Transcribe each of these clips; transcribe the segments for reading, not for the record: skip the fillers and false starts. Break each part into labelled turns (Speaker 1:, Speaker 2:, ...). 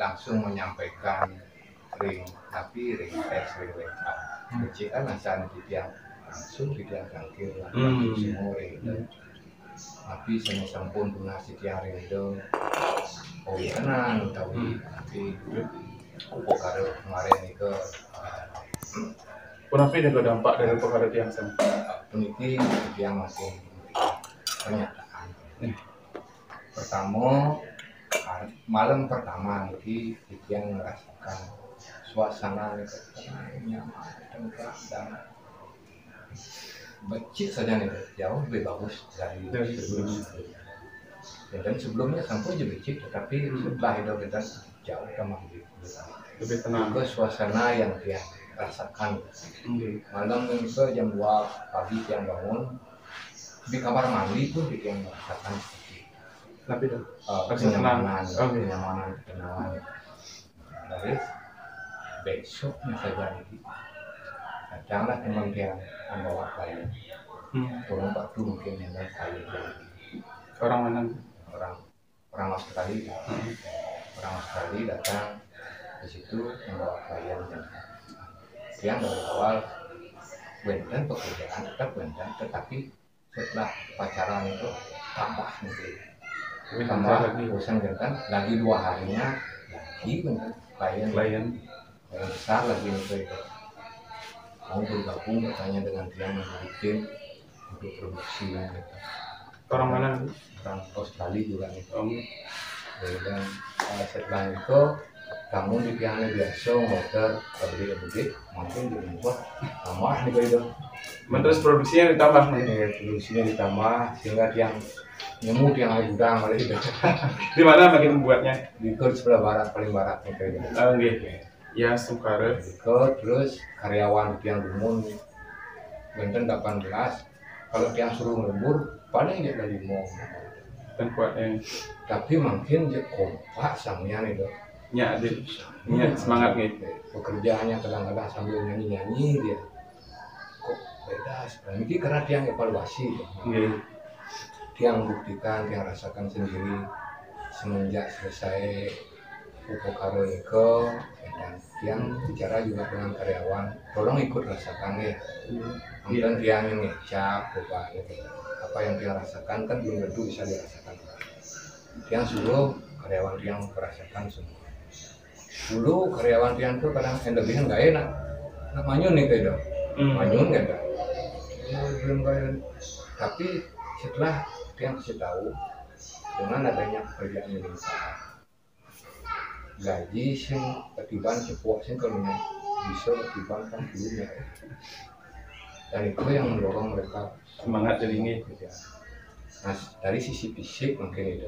Speaker 1: langsung menyampaikan ring tapi ring teks ring WA kecilan asal dia langsung dia kangkir semua ring tapi sama sampun punah setiap ring itu oh tenang tapi aku karo kemarin itu
Speaker 2: kenapa ada dampak dari perkara tiang sana?
Speaker 1: peneliti yang masih pernyataan pertama malam pertama ini yang merasakan suasana nyaman tengah dan becik saja nih jauh lebih bagus dari sebelumnya. Dan sebelumnya sampai juga becik tetapi setelah itu kita jauh lebih tenang ke suasana yang dia rasakan. Malam itu jam 2 pagi yang bangun di kamar mandi pun dia merasakan
Speaker 2: tapi
Speaker 1: kenyamanan, ketenangan. Dari besoknya saja ini, datanglah teman dia membawa klien. Tolong Pak Tu mungkin yang klien
Speaker 2: orang mana?
Speaker 1: Orang Australia. Orang Australia datang di situ membawa klien dan dia dari awal benten pekerjaan tetap benten, tetapi setelah pacaran itu tambah mungkin. Tambah bosan kan lagi 2 harinya lagi klien besar lagi itu mau bergabung katanya dengan dia menjadi tim untuk produksi gitu.
Speaker 2: Orang mana?
Speaker 1: Orang Australia juga nih. Dan setelah itu kamu di piano biasa motor beli mungkin dibuat tambah nih itu.
Speaker 2: Terus produksinya ditambah
Speaker 1: produksinya ditambah sehingga yang nyemut yang ada gudang ada itu.
Speaker 2: Di mana makin membuatnya?
Speaker 1: Di Kut sebelah barat paling barat nih kayak gitu.
Speaker 2: Ya Sukare.
Speaker 1: Terus karyawan yang gumun benten 18 kalau yang suruh lembur paling dia dari mau
Speaker 2: dan kuatnya.
Speaker 1: Tapi mungkin dia kompak samanya itu.
Speaker 2: Ya, semangat gitu.
Speaker 1: Pekerjaannya kadang-kadang sambil nyanyi dia. Kok beda sebenarnya ini karena dia evaluasi dia membuktikan, dia rasakan sendiri semenjak selesai upokaro itu dan dia bicara juga dengan karyawan tolong ikut rasakan ya kemudian dia ngecap apa yang dia rasakan kan belum tentu bisa dirasakan dia suruh karyawan dia merasakan semua dulu karyawan dia itu kadang lebihnya nggak enak manyun nih kayak manyun nggak ada tapi setelah dia kasih tahu dengan adanya pekerjaan meningkat gaji sing ketiban sepuas sing kalau bisa ketiban kan dulunya dan itu yang mendorong mereka
Speaker 2: semangat jadi ini.
Speaker 1: Nah dari sisi fisik mungkin itu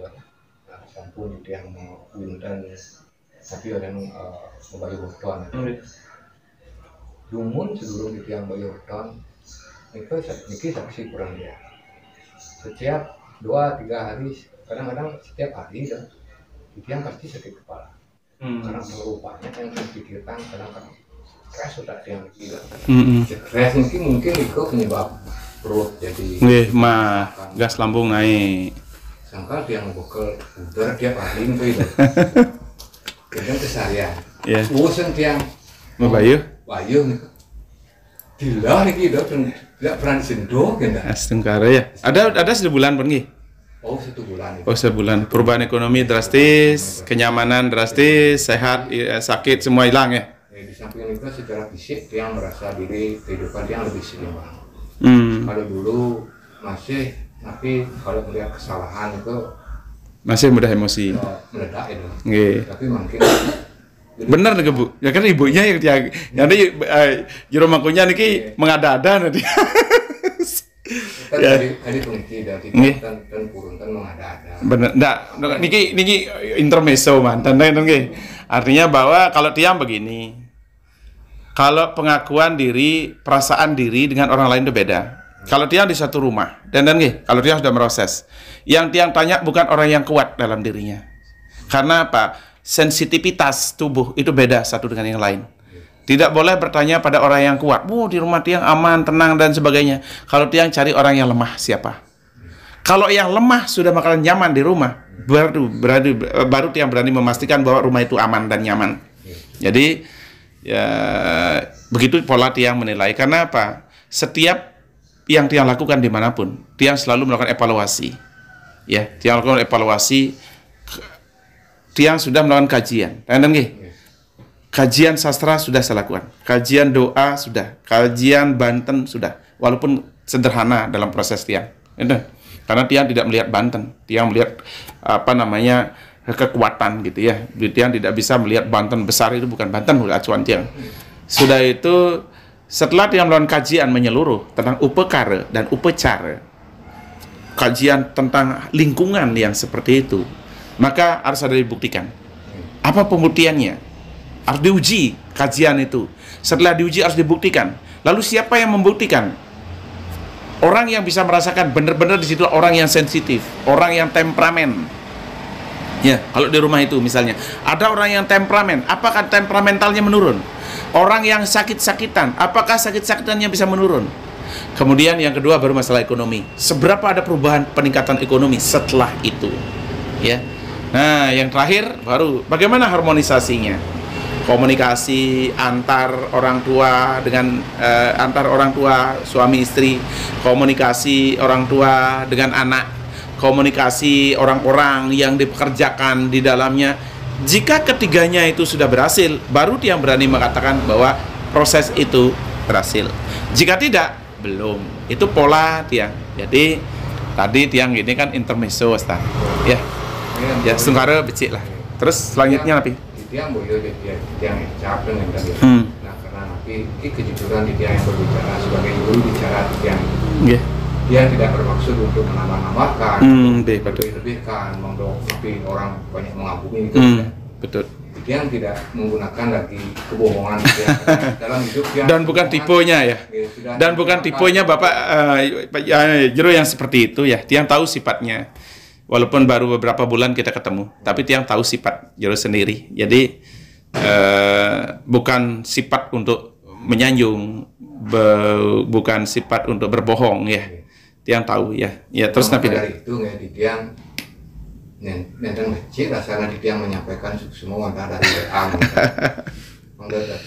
Speaker 1: sampun itu yang mau windan tapi orang membayar hutan lumun sebelum itu yang bayar hutan itu saksi kurang dia setiap 2-3 hari kadang-kadang setiap hari itu yang pasti sakit kepala karena rupanya yang dipikirkan kadang-kadang stres sudah yang gila stres mungkin itu penyebab perut jadi
Speaker 2: gas lambung naik
Speaker 1: sangka dia ngebukel udara dia paling itu kadang kesarian bosan dia
Speaker 2: mau bayu
Speaker 1: nih gila nih gitu tidak pernah disentuh gitu
Speaker 2: Astungkara ya ada sebulan pergi.
Speaker 1: Oh 1 bulan.
Speaker 2: Oh sebulan. Perubahan ekonomi drastis, kenyamanan drastis, sehat, sakit semua hilang ya.
Speaker 1: Di samping itu secara fisik dia merasa diri kehidupan dia lebih seimbang. Kalau dulu masih, tapi kalau melihat kesalahan itu
Speaker 2: masih mudah emosi.
Speaker 1: Meledak itu. Tapi mungkin
Speaker 2: bener nih Bu. Ya kan ibunya yang nanti jero makunya niki mengada-ada nanti.
Speaker 1: Tadi peneliti dari dan kurun kan mengada-ada.
Speaker 2: Bener, enggak, niki intermezzo mantan nggih. Artinya bahwa kalau tiang begini, kalau pengakuan diri, perasaan diri dengan orang lain itu beda. Kalau tiang di satu rumah, dan nggih, kalau tiang sudah meroses, yang tiang tanya bukan orang yang kuat dalam dirinya. Karena apa? Sensitivitas tubuh itu beda satu dengan yang lain. Tidak boleh bertanya pada orang yang kuat. Di rumah tiang aman, tenang dan sebagainya. Kalau tiang cari orang yang lemah siapa? Kalau yang lemah sudah bakalan nyaman di rumah, baru tiang berani memastikan bahwa rumah itu aman dan nyaman. Jadi ya begitu pola tiang menilai. Karena apa? Setiap yang tiang lakukan dimanapun, tiang selalu melakukan evaluasi. Ya, tiang melakukan evaluasi. Tiang sudah melakukan kajian. Kajian sastra sudah saya lakukan, kajian doa sudah, kajian Banten sudah, walaupun sederhana dalam proses tiang. Karena tiang tidak melihat Banten, tiang melihat kekuatan gitu ya. Tiang tidak bisa melihat Banten besar itu bukan Banten, bukan acuan tiang. Sudah itu setelah tiang melakukan kajian menyeluruh tentang upekara dan upecara, kajian tentang lingkungan yang seperti itu, maka harus ada dibuktikan. Apa pembuktiannya? Harus diuji kajian itu. Setelah diuji harus dibuktikan. Lalu siapa yang membuktikan? Orang yang bisa merasakan benar-benar di situ orang yang sensitif, orang yang temperamen. Ya, kalau di rumah itu misalnya ada orang yang temperamen, apakah temperamentalnya menurun? Orang yang sakit-sakitan, apakah sakit-sakitannya bisa menurun? Kemudian yang kedua baru masalah ekonomi. Seberapa ada perubahan peningkatan ekonomi setelah itu? Ya. Nah, yang terakhir baru bagaimana harmonisasinya? Komunikasi antar orang tua dengan antar orang tua suami istri, komunikasi orang tua dengan anak, komunikasi orang-orang yang dipekerjakan di dalamnya. Jika ketiganya itu sudah berhasil, baru tiang berani mengatakan bahwa proses itu berhasil. Jika tidak, belum. Itu pola tiang. Jadi tadi tiang ini kan intermezzo, Ustaz. Ya, ya sementara becik lah. Terus selanjutnya Nabi.
Speaker 1: Tiang boleh tiang capek dengan tadi. Nah, karena nanti kejujuran di tiang yang berbicara sebagai guru bicara di tiang. Dia tidak bermaksud untuk menambah-nambahkan, lebih-lebihkan, mendokterin orang banyak mengagumi itu.
Speaker 2: Betul.
Speaker 1: Tiang tidak menggunakan lagi kebohongan dalam hidup yang
Speaker 2: dan bukan tipenya ya. Dan bukan tipenya Bapak Jero yang seperti itu ya. Tiang tahu sifatnya. Walaupun baru beberapa bulan kita ketemu, tapi tiang tahu sifat Jero sendiri. Jadi bukan sifat untuk menyanjung, bukan sifat untuk berbohong ya. Tiang tahu ya. Ya terus Nabi
Speaker 1: dari itu ya di tiang nenten kecil rasanya di tiang menyampaikan semua dari WA.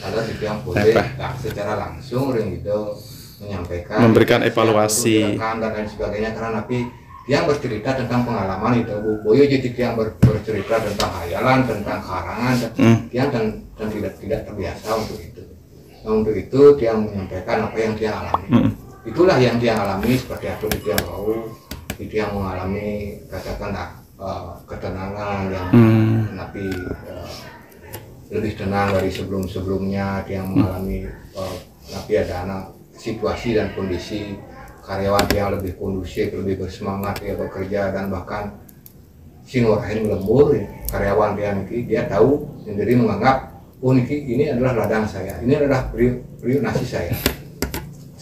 Speaker 1: Ada di tiang boleh secara langsung gitu menyampaikan,
Speaker 2: memberikan evaluasi
Speaker 1: dan lain sebagainya karena Nabi yang bercerita tentang pengalaman itu. Boyo jadi yang bercerita tentang khayalan, tentang karangan, dan tidak terbiasa untuk itu. Nah, untuk itu dia menyampaikan apa yang dia alami. Itulah yang dia alami seperti apa dia tahu, dia mengalami katakanlah ketenangan yang tapi lebih tenang dari sebelumnya. Dia mengalami tapi ada situasi dan kondisi karyawan yang lebih kondusif, lebih bersemangat dia bekerja, dan bahkan sinurahin lembur karyawan dia tahu sendiri menganggap ini adalah ladang saya, ini adalah priuk nasi saya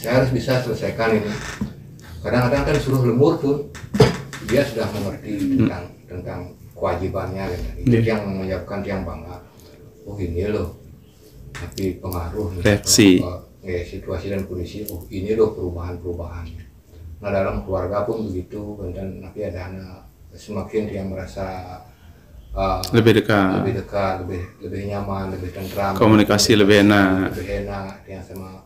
Speaker 1: harus bisa selesaikan ini. Kadang-kadang kan suruh lembur pun dia sudah mengerti tentang kewajibannya itu yang menyebabkan dia bangga. Ini loh, tapi pengaruh situasi dan kondisi, ini loh perubahan. Nah dalam keluarga pun begitu, dan nanti ada anak semakin dia merasa
Speaker 2: lebih dekat,
Speaker 1: lebih nyaman, lebih tentram,
Speaker 2: komunikasi lebih enak
Speaker 1: yang sama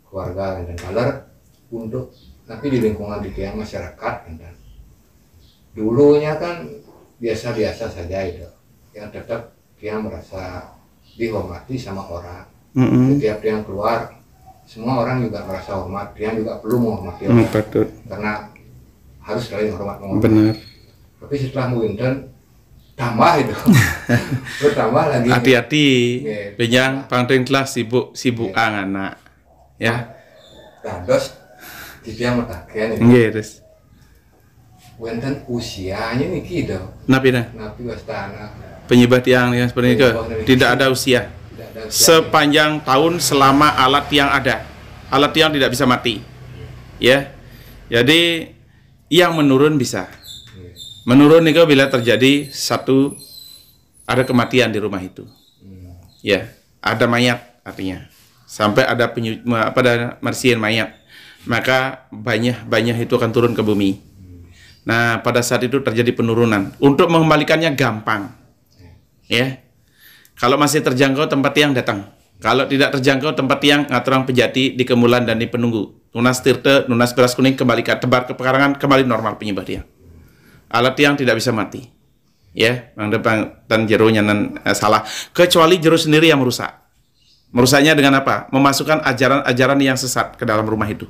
Speaker 1: keluarga dan kaler untuk tapi di lingkungan di tiang masyarakat dan dulunya kan biasa-biasa saja itu, yang tetap dia merasa dihormati sama orang. Setiap dia keluar semua orang juga merasa hormat, dia juga perlu menghormati orang. Karena harus saling hormat menghormati.
Speaker 2: Benar.
Speaker 1: Tapi setelah Winter tambah itu, bertambah lagi.
Speaker 2: Hati-hati, Benyang pangting telah sibuk anak, ya.
Speaker 1: Terus dia metaken.
Speaker 2: Terus.
Speaker 1: Winter usianya nih gitu.
Speaker 2: Napi
Speaker 1: wastana.
Speaker 2: Penyebab yang seperti itu tidak ada usia. Sepanjang tahun selama alat tiang ada, alat tiang tidak bisa mati, ya. Jadi yang menurun bisa menurun itu bila terjadi ada kematian di rumah itu, ya, ada mayat artinya sampai ada marsian mayat, maka banyak itu akan turun ke bumi. Nah, pada saat itu terjadi penurunan. Untuk mengembalikannya gampang. Ya. Kalau masih terjangkau tempat tiang datang. Kalau tidak terjangkau tempat tiang, ngaturang pejati di Kemulan dan di Penunggu. Tunas tirte, tunas beras kuning kembali ke tebar ke pekarangan, kembali normal penyembah tiang. Alat tiang tidak bisa mati. Ya, Bang Depan dan jero nyanan salah. Kecuali jero sendiri yang merusak. Merusaknya dengan apa? Memasukkan ajaran-ajaran yang sesat ke dalam rumah itu.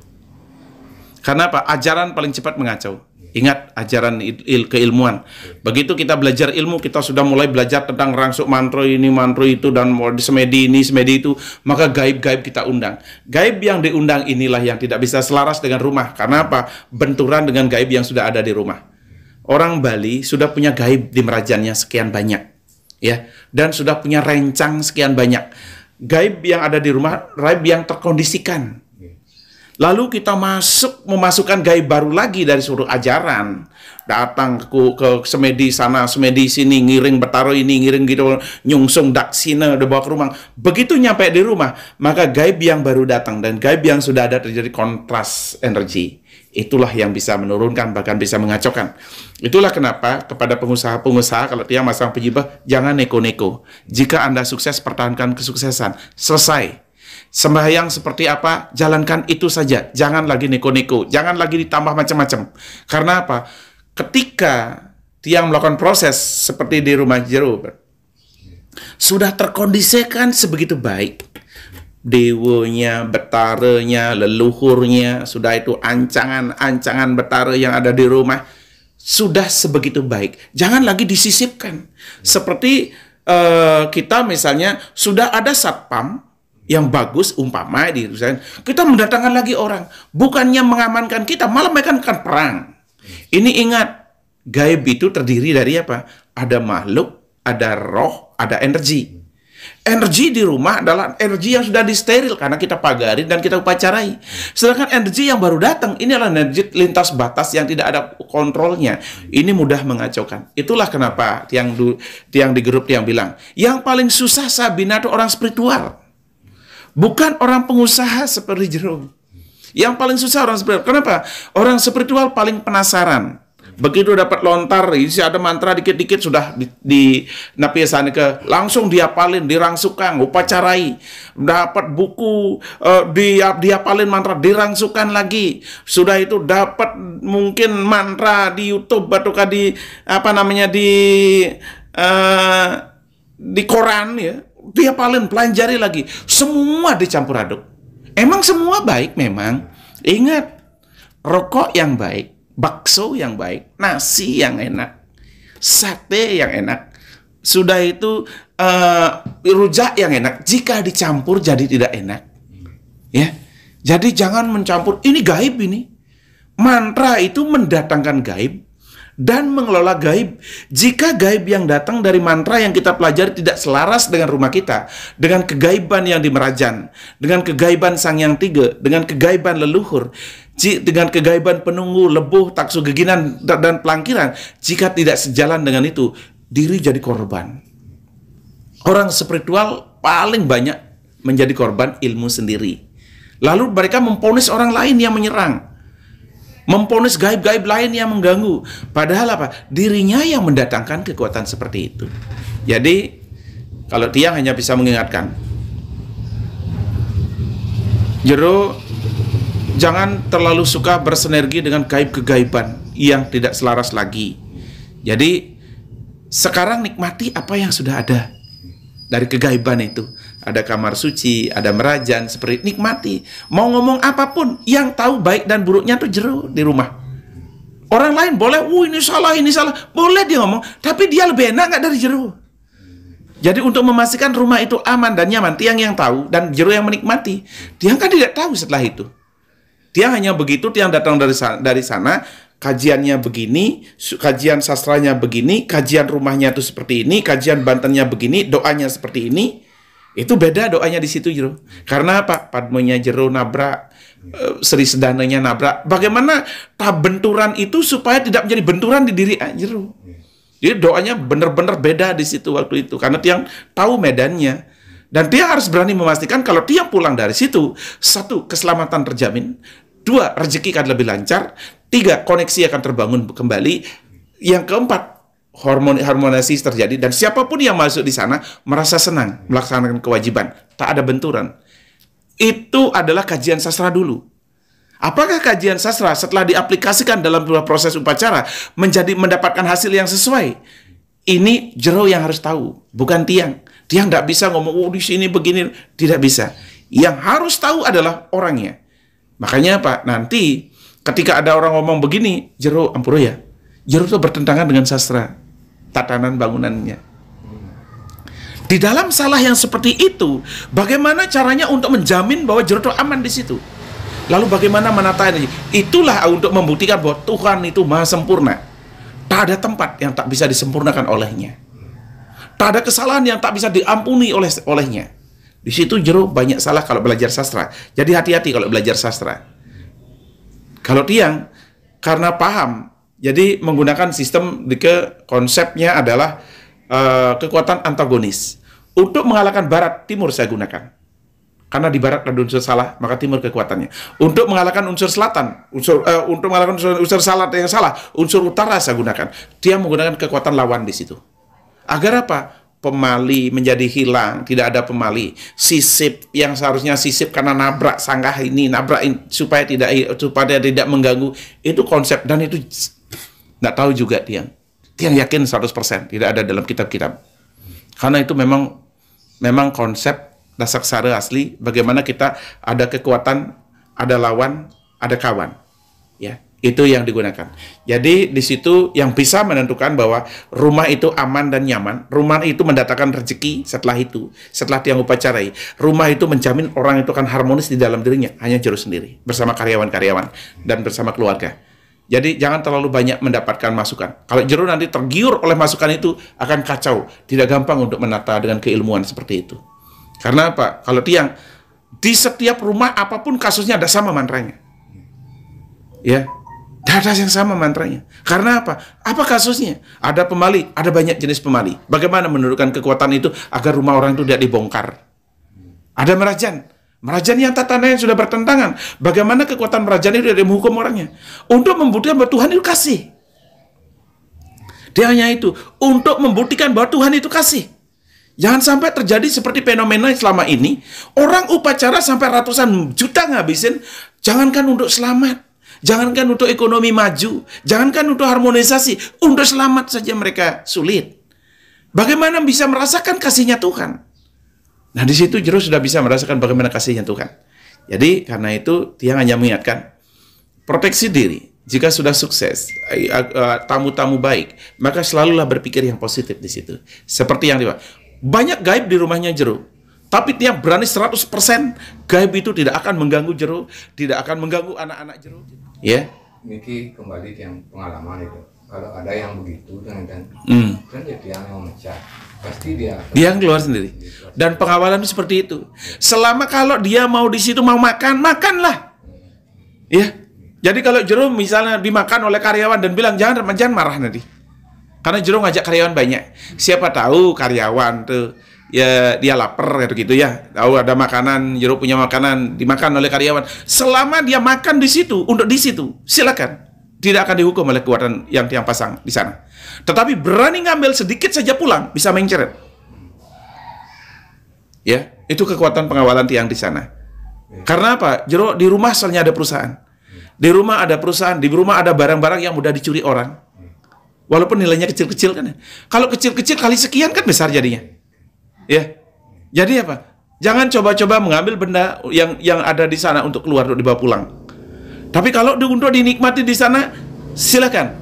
Speaker 2: Karena apa? Ajaran paling cepat mengacau. Ingat, ajaran keilmuan. Begitu kita belajar ilmu, kita sudah mulai belajar tentang rangsuk mantro ini, mantro itu, dan semedi ini, semedi itu, maka gaib-gaib kita undang. Gaib yang diundang inilah yang tidak bisa selaras dengan rumah. Karena apa? Benturan dengan gaib yang sudah ada di rumah. Orang Bali sudah punya gaib di merajannya sekian banyak. Ya, dan sudah punya rencang sekian banyak. Gaib yang ada di rumah, gaib yang terkondisikan. Lalu kita memasukkan gaib baru lagi dari suruh ajaran. Datang ke semedi sana, semedi sini, ngiring betaro ini, ngiring gitu, nyungsung daksina, udah bawa ke rumah. Begitu nyampe di rumah, maka gaib yang baru datang dan gaib yang sudah ada terjadi kontras energi. Itulah yang bisa menurunkan, bahkan bisa mengacaukan. Itulah kenapa kepada pengusaha-pengusaha, kalau dia masang penyibah, jangan neko-neko. Jika Anda sukses, pertahankan kesuksesan. Selesai. Sembahyang seperti apa, jalankan itu saja. Jangan lagi neko-neko, jangan lagi ditambah macam-macam. Karena apa? Ketika dia melakukan proses seperti di rumah jero, sudah terkondisikan sebegitu baik. Dewonya, betaranya, leluhurnya, sudah itu ancangan-ancangan betara yang ada di rumah, sudah sebegitu baik. Jangan lagi disisipkan. Seperti kita misalnya, sudah ada satpam, yang bagus umpama di kita mendatangkan lagi orang, bukannya mengamankan kita, malah mereka akan perang. Ini ingat, gaib itu terdiri dari apa? Ada makhluk, ada roh, ada energi. Energi di rumah adalah energi yang sudah disteril karena kita pagari dan kita upacarai. Sedangkan energi yang baru datang ini adalah energi lintas batas yang tidak ada kontrolnya. Ini mudah mengacaukan. Itulah kenapa tiang di grup yang bilang, yang paling susah Sabina itu orang spiritual. Bukan orang pengusaha seperti Jero. Yang paling susah orang spiritual. Kenapa? Orang spiritual paling penasaran. Begitu dapat lontar, isi ada mantra dikit-dikit sudah di napisan ke langsung diapalin, dirangsukan, upacarai. Dapat buku, diapalin mantra, dirangsukan lagi. Sudah itu dapat mungkin mantra di YouTube atau di apa namanya di koran ya. Dia paling pelajari lagi. Semua dicampur aduk. Emang semua baik memang. Ingat, rokok yang baik, bakso yang baik, nasi yang enak, sate yang enak, sudah itu rujak yang enak. Jika dicampur jadi tidak enak. Ya. Jadi jangan mencampur. Ini gaib ini. Mantra itu mendatangkan gaib dan mengelola gaib. Jika gaib yang datang dari mantra yang kita pelajari tidak selaras dengan rumah kita, dengan kegaiban yang di Merajan, dengan kegaiban Sang Yang Tiga, dengan kegaiban leluhur, dengan kegaiban penunggu, lebuh, taksu geginan, dan pelangkiran, jika tidak sejalan dengan itu, diri jadi korban. Orang spiritual paling banyak menjadi korban ilmu sendiri. Lalu mereka memponis orang lain yang menyerang, memponis gaib-gaib lain yang mengganggu. Padahal apa? Dirinya yang mendatangkan kekuatan seperti itu. Jadi, kalau tiang hanya bisa mengingatkan, Jero, jangan terlalu suka bersinergi dengan gaib-kegaiban yang tidak selaras lagi. Jadi, sekarang nikmati apa yang sudah ada dari kegaiban itu. Ada kamar suci, ada merajan, seperti nikmati. Mau ngomong apapun, yang tahu baik dan buruknya tuh Jero di rumah. Orang lain boleh, ini salah, boleh dia ngomong, tapi dia lebih enak nggak dari Jero. Jadi untuk memastikan rumah itu aman dan nyaman, tiang yang tahu dan Jero yang menikmati. Tiang kan tidak tahu setelah itu. Tiang hanya begitu, tiang datang dari sana, kajiannya begini, kajian sastranya begini, kajian rumahnya itu seperti ini, kajian bantennya begini, doanya seperti ini. Itu beda doanya di situ Jero. Karena apa? Padmonya Jero nabrak, Sri Sedananya nabrak. Bagaimana benturan itu supaya tidak menjadi benturan di diri Jero. Jadi doanya benar-benar beda di situ waktu itu. Karena tiang tahu medannya. Dan dia harus berani memastikan kalau tiang pulang dari situ, satu, keselamatan terjamin. Dua, rezeki akan lebih lancar. 3, koneksi akan terbangun kembali. Yang keempat, harmonisasi terjadi dan siapapun yang masuk di sana merasa senang melaksanakan kewajiban, tak ada benturan. Itu adalah kajian sastra dulu. Apakah kajian sastra setelah diaplikasikan dalam proses upacara mendapatkan hasil yang sesuai? Ini jero yang harus tahu, bukan Tiang. Tiang nggak bisa ngomong, oh di sini begini, tidak bisa. Yang harus tahu adalah orangnya. Makanya apa? Nanti ketika ada orang ngomong begini, jero ampura ya. Jero itu bertentangan dengan sastra, tatanan bangunannya. Di dalam salah yang seperti itu, bagaimana caranya untuk menjamin bahwa jero itu aman di situ? Lalu bagaimana menata ini? Itulah untuk membuktikan bahwa Tuhan itu maha sempurna. Tak ada tempat yang tak bisa disempurnakan olehnya. Tak ada kesalahan yang tak bisa diampuni olehnya. Di situ jero banyak salah kalau belajar sastra. Jadi hati-hati kalau belajar sastra. Kalau Tiang, karena paham, jadi menggunakan sistem konsepnya adalah kekuatan antagonis. Untuk mengalahkan barat, timur saya gunakan. Karena di barat ada unsur salah, maka timur kekuatannya. Untuk mengalahkan unsur selatan, untuk mengalahkan unsur salah yang salah, unsur utara saya gunakan. Dia menggunakan kekuatan lawan di situ. Agar apa? Pemali menjadi hilang, tidak ada pemali. Sisip yang seharusnya sisip karena nabrak sanggah ini, nabrak ini, supaya tidak mengganggu. Itu konsep dan itu nggak tahu juga Tiang. Tiang yakin 100% tidak ada dalam kitab-kitab. Karena itu memang konsep Dasaksara asli, bagaimana kita ada kekuatan, ada lawan, ada kawan. Ya, itu yang digunakan. Jadi di situ yang bisa menentukan bahwa rumah itu aman dan nyaman. Rumah itu mendatangkan rezeki setelah Tiang upacarai. Rumah itu menjamin orang itu akan harmonis di dalam dirinya, hanya jero sendiri, bersama karyawan-karyawan dan bersama keluarga. Jadi jangan terlalu banyak mendapatkan masukan. Kalau jero nanti tergiur oleh masukan itu akan kacau. Tidak gampang untuk menata dengan keilmuan seperti itu. Karena apa? Kalau Tiang, di setiap rumah apapun kasusnya ada sama mantranya. Ya, ada yang sama mantranya. Karena apa? Apa kasusnya? Ada pemali, ada banyak jenis pemali. Bagaimana menurunkan kekuatan itu agar rumah orang itu tidak dibongkar? Ada merajan. Merajan yang tatananya sudah bertentangan. Bagaimana kekuatan merajan itu tidak menghukum orangnya? Untuk membuktikan bahwa Tuhan itu kasih. Dia hanya itu. Untuk membuktikan bahwa Tuhan itu kasih. Jangan sampai terjadi seperti fenomena selama ini, orang upacara sampai ratusan juta ngabisin, jangankan untuk selamat, jangankan untuk ekonomi maju, jangankan untuk harmonisasi, untuk selamat saja mereka sulit. Bagaimana bisa merasakan kasihnya Tuhan? Nah di situ jero sudah bisa merasakan bagaimana kasihnya Tuhan. Jadi karena itu Tiang hanya mengingatkan, proteksi diri. Jika sudah sukses, tamu-tamu baik, maka selalulah berpikir yang positif di situ. Seperti yang banyak gaib di rumahnya jero, tapi Tiang berani 100% gaib itu tidak akan mengganggu jero, tidak akan mengganggu anak-anak jero. Ya.
Speaker 1: Niki kembali yang pengalaman itu. Kalau ada yang begitu kan ya Tiang yang mecat, pasti dia
Speaker 2: keluar sendiri. Dan pengawalan itu seperti itu. Selama kalau dia mau di situ mau makan, makanlah. Ya. Jadi kalau jero misalnya dimakan oleh karyawan dan bilang jangan marah nanti. Karena jero ngajak karyawan banyak. Siapa tahu karyawan tuh ya dia lapar gitu ya. Tahu ada makanan, jero punya makanan dimakan oleh karyawan. Selama dia makan di situ, untuk di situ, silakan. Tidak akan dihukum oleh kekuatan yang Tiang pasang di sana. Tetapi berani ngambil sedikit saja pulang, bisa menceret. Ya, itu kekuatan pengawalan Tiang di sana. Karena apa? Jero di rumah asalnya ada perusahaan. Di rumah ada perusahaan, di rumah ada barang-barang yang mudah dicuri orang. Walaupun nilainya kecil-kecil kan ya. Kalau kecil-kecil kali sekian kan besar jadinya. Ya. Jadi apa? Jangan coba-coba mengambil benda yang ada di sana untuk keluar, untuk dibawa pulang. Tapi kalau untuk dinikmati di sana, silakan.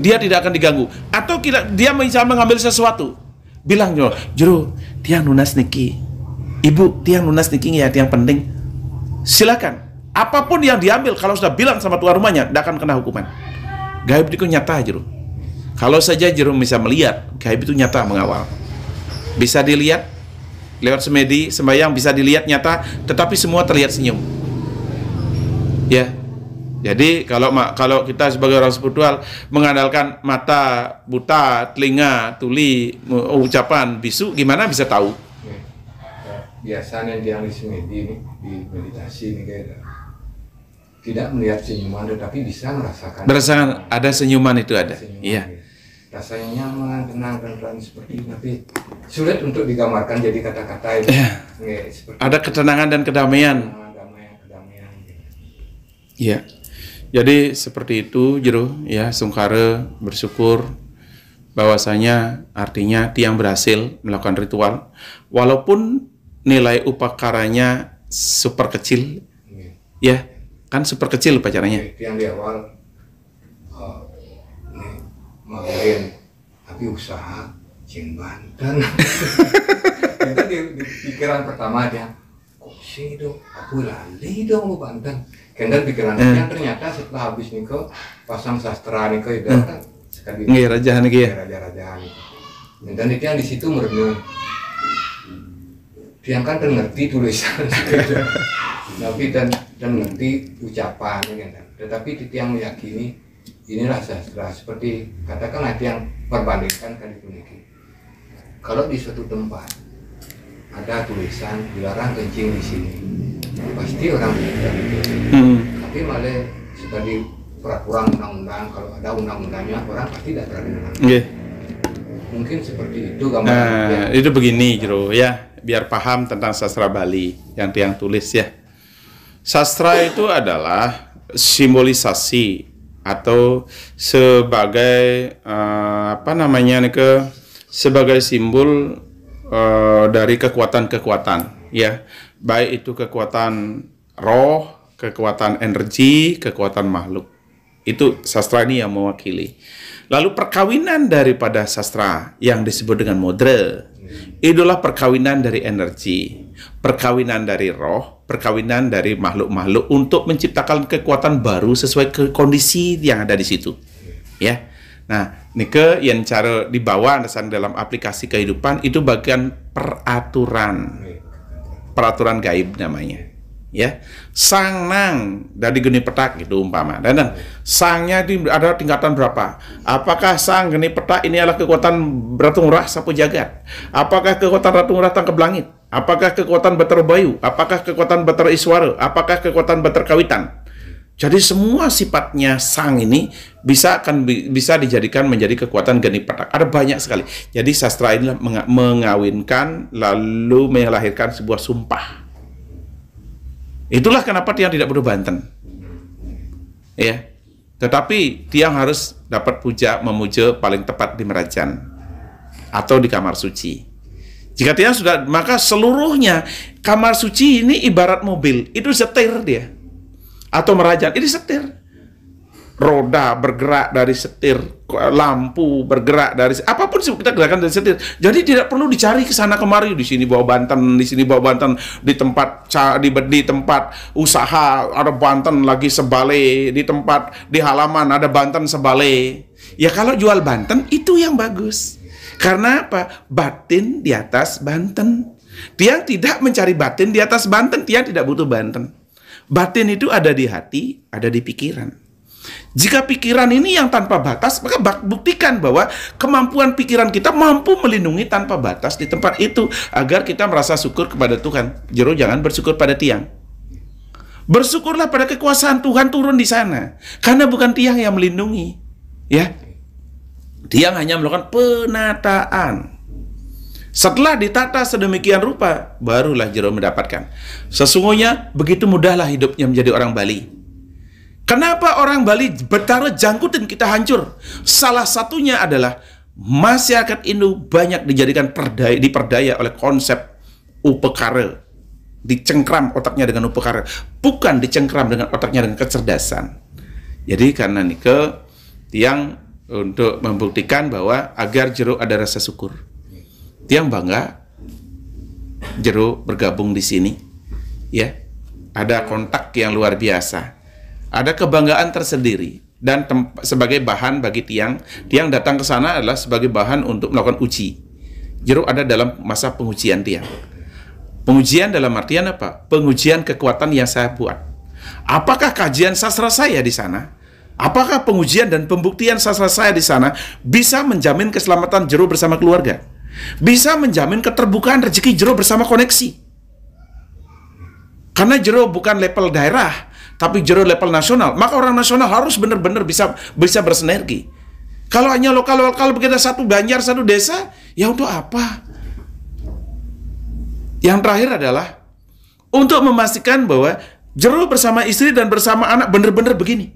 Speaker 2: Dia tidak akan diganggu. Atau dia bisa mengambil sesuatu. Bilang jero, Tiang lunas niki. Ibu, Tiang lunas niki ya, Tiang penting. Silakan. Apapun yang diambil, kalau sudah bilang sama tuan rumahnya, tidak akan kena hukuman. Gaib itu nyata jero. Kalau saja jero bisa melihat, gaib itu nyata mengawal. Bisa dilihat lewat semedi, sembahyang bisa dilihat nyata, tetapi semua terlihat senyum. Ya. Jadi kalau kita sebagai orang spiritual mengandalkan mata buta, telinga tuli, ucapan bisu, gimana bisa tahu?
Speaker 1: Biasanya yang di semedi ini, di meditasi ini kayak tidak melihat senyuman, tetapi bisa merasakan.
Speaker 2: Merasakan ada senyuman itu ada.
Speaker 1: Senyuman,
Speaker 2: Iya.
Speaker 1: ya. Rasanya nyaman, tenang, dan seperti itu. Tapi sulit untuk digambarkan jadi kata-kata itu.
Speaker 2: Iya.
Speaker 1: Ya, seperti
Speaker 2: Ada ketenangan dan kedamaian.
Speaker 1: Kedamaian.
Speaker 2: Iya. Jadi seperti itu Jero ya, sungkara bersyukur bahwasanya artinya tiang berhasil melakukan ritual walaupun nilai upakaranya super kecil. Ya, kan super kecil upacaranya.
Speaker 1: Yang di awal main tapi usaha cing Banten. Itu di pikiran pertama dia, kok sih dong, aku lali dong lu Banten. Kemudian pikiran dia ternyata setelah habis nih ke pasang sastra nih ke kan sekali
Speaker 2: rajahan nih ya.
Speaker 1: Raja-rajahan itu. Dan itu yang di situ merenung. Dia kan ngerti tulisan tapi dan ngerti ucapannya kan. Tetapi yang meyakini inilah sastra, seperti katakan nanti yang perbandingkan kan itu nih. Kalau di suatu tempat ada tulisan dilarang kencing di sini, pasti orang tidak itu. Tapi malah sudah di peraturan undang-undang, kalau ada undang-undangnya orang pasti tidak berani melanggar. Mungkin seperti itu gambaran.
Speaker 2: Itu begini Jero ya, biar paham tentang sastra Bali yang tiang tulis ya. Sastra itu adalah simbolisasi atau sebagai sebagai simbol dari kekuatan-kekuatan ya, baik itu kekuatan roh, kekuatan energi, kekuatan makhluk. Itu sastra ini yang mewakili. Lalu perkawinan daripada sastra yang disebut dengan modre, itulah perkawinan dari energi, perkawinan dari roh, perkawinan dari makhluk-makhluk untuk menciptakan kekuatan baru sesuai ke kondisi yang ada di situ. Ya. Nah, nike yang cara dibawa dalam aplikasi kehidupan itu bagian peraturan gaib namanya. Ya, sang nang dari geni petak gitu umpama. Dan sangnya ada tingkatan berapa? Apakah sang geni petak ini adalah kekuatan Ratu Ngurah sapu jagat? Apakah kekuatan Ratu Ngurah tangkap langit? Apakah kekuatan Batar Bayu? Apakah kekuatan Batar Iswara? Apakah kekuatan Batar Kawitan? Jadi semua sifatnya sang ini bisa dijadikan menjadi kekuatan geni petak. Ada banyak sekali. Jadi sastra ini mengawinkan lalu melahirkan sebuah sumpah. Itulah kenapa tiang tidak butuh Banten. Ya. Tetapi tiang harus dapat memuja paling tepat di Merajan atau di kamar suci. Jika tiang sudah, maka seluruhnya kamar suci ini ibarat mobil, itu setir dia. Atau Merajan, ini setir. Roda bergerak dari setir, lampu bergerak dari apapun kita gerakan dari setir. Jadi tidak perlu dicari ke sana kemari, di sini bawa Banten, di sini bawa Banten, di tempat usaha ada Banten lagi sebale, di halaman ada Banten sebale. Ya kalau jual Banten itu yang bagus. Karena apa? Batin di atas Banten. Tiang tidak mencari batin di atas Banten, tiang tidak butuh Banten. Batin itu ada di hati, ada di pikiran. Jika pikiran ini yang tanpa batas, maka buktikan bahwa kemampuan pikiran kita mampu melindungi tanpa batas di tempat itu agar kita merasa syukur kepada Tuhan. Jero jangan bersyukur pada tiang. Bersyukurlah pada kekuasaan Tuhan turun di sana. Karena bukan tiang yang melindungi. Ya. Tiang hanya melakukan penataan. Setelah ditata sedemikian rupa, barulah Jero mendapatkan. Sesungguhnya begitu mudahlah hidupnya menjadi orang Bali. Kenapa orang Bali bertaruh jangkutin kita hancur? Salah satunya adalah masyarakat Indo banyak dijadikan diperdaya oleh konsep upekara. Dicengkram otaknya dengan upekara. Bukan dicengkram dengan otaknya dengan kecerdasan. Jadi karena nike tiang untuk membuktikan bahwa agar Jero ada rasa syukur. Tiang bangga Jero bergabung di sini. Ya. Ada kontak yang luar biasa. Ada kebanggaan tersendiri dan sebagai bahan bagi tiang datang ke sana adalah sebagai bahan untuk melakukan uji. Jero ada dalam masa pengujian tiang. Pengujian dalam artian apa? Pengujian kekuatan yang saya buat. Apakah kajian sastra saya di sana? Apakah pengujian dan pembuktian sastra saya di sana bisa menjamin keselamatan Jero bersama keluarga? Bisa menjamin keterbukaan rezeki Jero bersama koneksi? Karena Jero bukan level daerah, tapi jero level nasional, maka orang nasional harus benar-benar bisa bersinergi. Kalau hanya lokal-lokal begitu, satu banjar, satu desa, ya untuk apa? Yang terakhir adalah untuk memastikan bahwa jero bersama istri dan bersama anak benar-benar begini.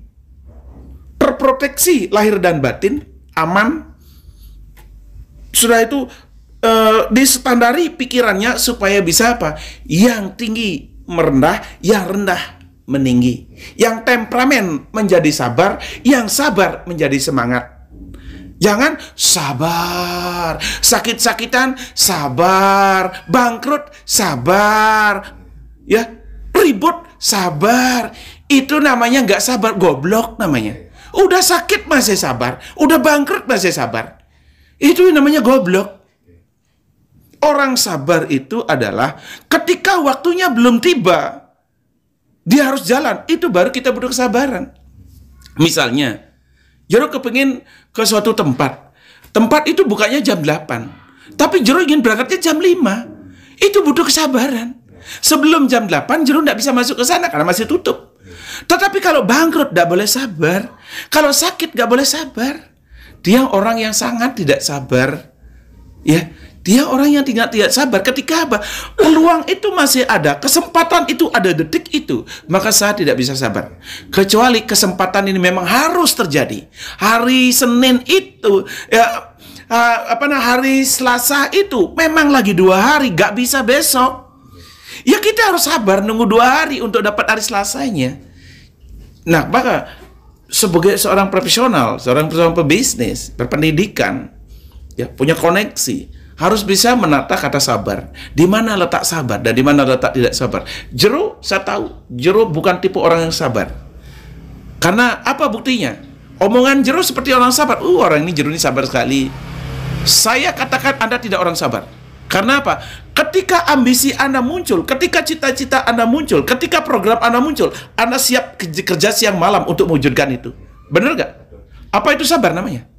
Speaker 2: Terproteksi lahir dan batin, aman. Sudah itu disestandari pikirannya supaya bisa apa? Yang tinggi merendah, yang rendah meninggi. Yang temperamen menjadi sabar, yang sabar menjadi semangat. Jangan sabar, sakit-sakitan sabar, bangkrut sabar, ya ribut sabar. Itu namanya nggak sabar, goblok namanya. Udah sakit masih sabar, udah bangkrut masih sabar. Itu namanya goblok. Orang sabar itu adalah ketika waktunya belum tiba, dia harus jalan. Itu baru kita butuh kesabaran. Misalnya, Jero kepingin ke suatu tempat. Tempat itu bukanya jam 8. Tapi Jero ingin berangkatnya jam 5. Itu butuh kesabaran. Sebelum jam 8, Jero tidak bisa masuk ke sana karena masih tutup. Tetapi kalau bangkrut, tidak boleh sabar. Kalau sakit, tidak boleh sabar. Dia orang yang sangat tidak sabar. Ya, dia orang yang tidak sabar. Ketika apa? Peluang itu masih ada, kesempatan itu ada, detik itu, maka saya tidak bisa sabar. Kecuali kesempatan ini memang harus terjadi. Hari Senin itu, ya, hari Selasa itu memang lagi 2 hari, gak bisa besok. Ya kita harus sabar nunggu 2 hari untuk dapat hari Selasanya. Nah, maka sebagai seorang profesional, seorang pebisnis, berpendidikan, ya punya koneksi, harus bisa menata kata sabar. Di mana letak sabar dan di mana letak tidak sabar. Jero, saya tahu, Jero bukan tipe orang yang sabar. Karena apa buktinya? Omongan Jero seperti orang sabar. Orang ini Jero ini sabar sekali. Saya katakan Anda tidak orang sabar. Karena apa? Ketika ambisi Anda muncul, ketika cita-cita Anda muncul, ketika program Anda muncul, Anda siap kerja siang malam untuk mewujudkan itu. Benar nggak? Apa itu sabar namanya?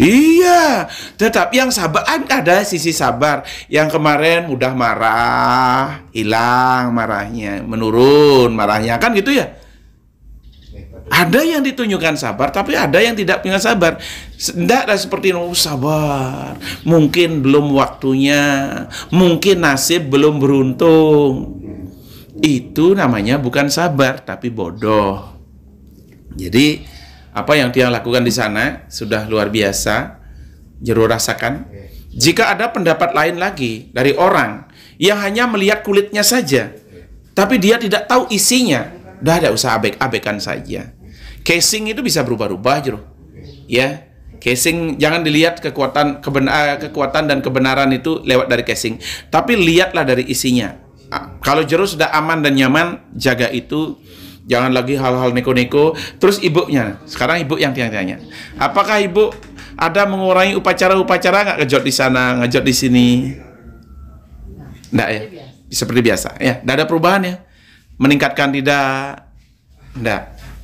Speaker 2: Iya, tetap yang sabar ada sisi sabar. Yang kemarin mudah marah, hilang marahnya, menurun marahnya, kan gitu ya. Ada yang ditunjukkan sabar, tapi ada yang tidak punya sabar. Tidak ada seperti sabar. Mungkin belum waktunya, mungkin nasib belum beruntung. Itu namanya bukan sabar, tapi bodoh. Jadi apa yang dia lakukan di sana sudah luar biasa. Jero rasakan. Jika ada pendapat lain lagi dari orang yang hanya melihat kulitnya saja, tapi dia tidak tahu isinya, udah ada usah abaikan saja. Casing itu bisa berubah-ubah, Jero. Ya, casing jangan dilihat kekuatan dan kebenaran itu lewat dari casing, tapi lihatlah dari isinya. Kalau Jero sudah aman dan nyaman, jaga itu. Jangan lagi hal-hal neko-neko. Terus ibunya, sekarang ibu yang tanya, apakah ibu ada mengurangi upacara-upacara nggak, ngejot di sana, ngejot di sini? Nggak ya? Seperti biasa ya, nggak ada perubahan ya? Meningkatkan tidak? Nggak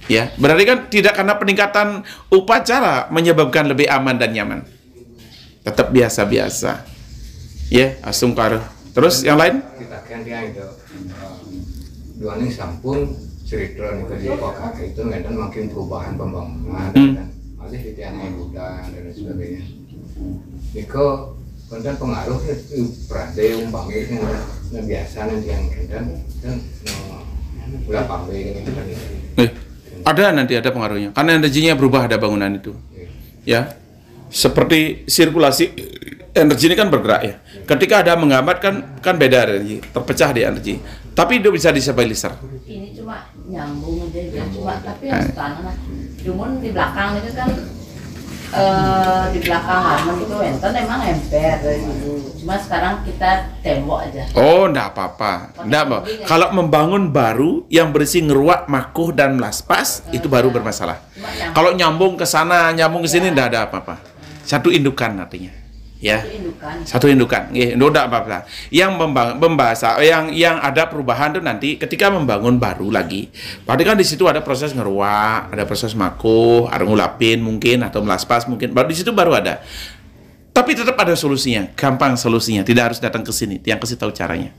Speaker 2: ya? Berarti kan tidak karena peningkatan upacara menyebabkan lebih aman dan nyaman. Tetap biasa-biasa ya, asungkar. Terus yang lain?
Speaker 1: Kita kan dia itu dua nih sampun cerita nih ke Jepang itu ngeden makin perubahan pembangunan dan masih di tiang muda dan sebagainya. Niko konten pengaruh itu perade umpamanya itu yang biasa nanti yang ngeden dan ulah pambe ini.
Speaker 2: Ada pengaruhnya karena energinya berubah, ada bangunan itu. Ya. Seperti sirkulasi energi ini kan bergerak ya. Ketika ada menghambat kan beda energi, terpecah di energi. Tapi itu bisa disabilisir.
Speaker 3: Ini cuma nyambung aja, cuma tapi yang tanah. Cuman di belakang itu kan di belakang Harmon itu enten emang emper dari dulu. Cuma sekarang kita tembok aja.
Speaker 2: Oh, enggak apa-apa. Enggak apa. Kalau membangun baru yang berisi ngeruak, makuh dan melaspas itu baru bermasalah. Kalau nyambung ke sana, nyambung ke sini enggak ada apa-apa. Satu indukan artinya. Ya. Satu indukan. Nggih, enggak apa-apa. Yang membahasa yang ada perubahan itu nanti ketika membangun baru lagi. Berarti kan di situ ada proses ngeruak, ada proses makuh, ada ngulapin mungkin atau melaspas mungkin. Baru di situ baru ada. Tapi tetap ada solusinya, gampang solusinya. Tidak harus datang ke sini, yang kasih tahu caranya.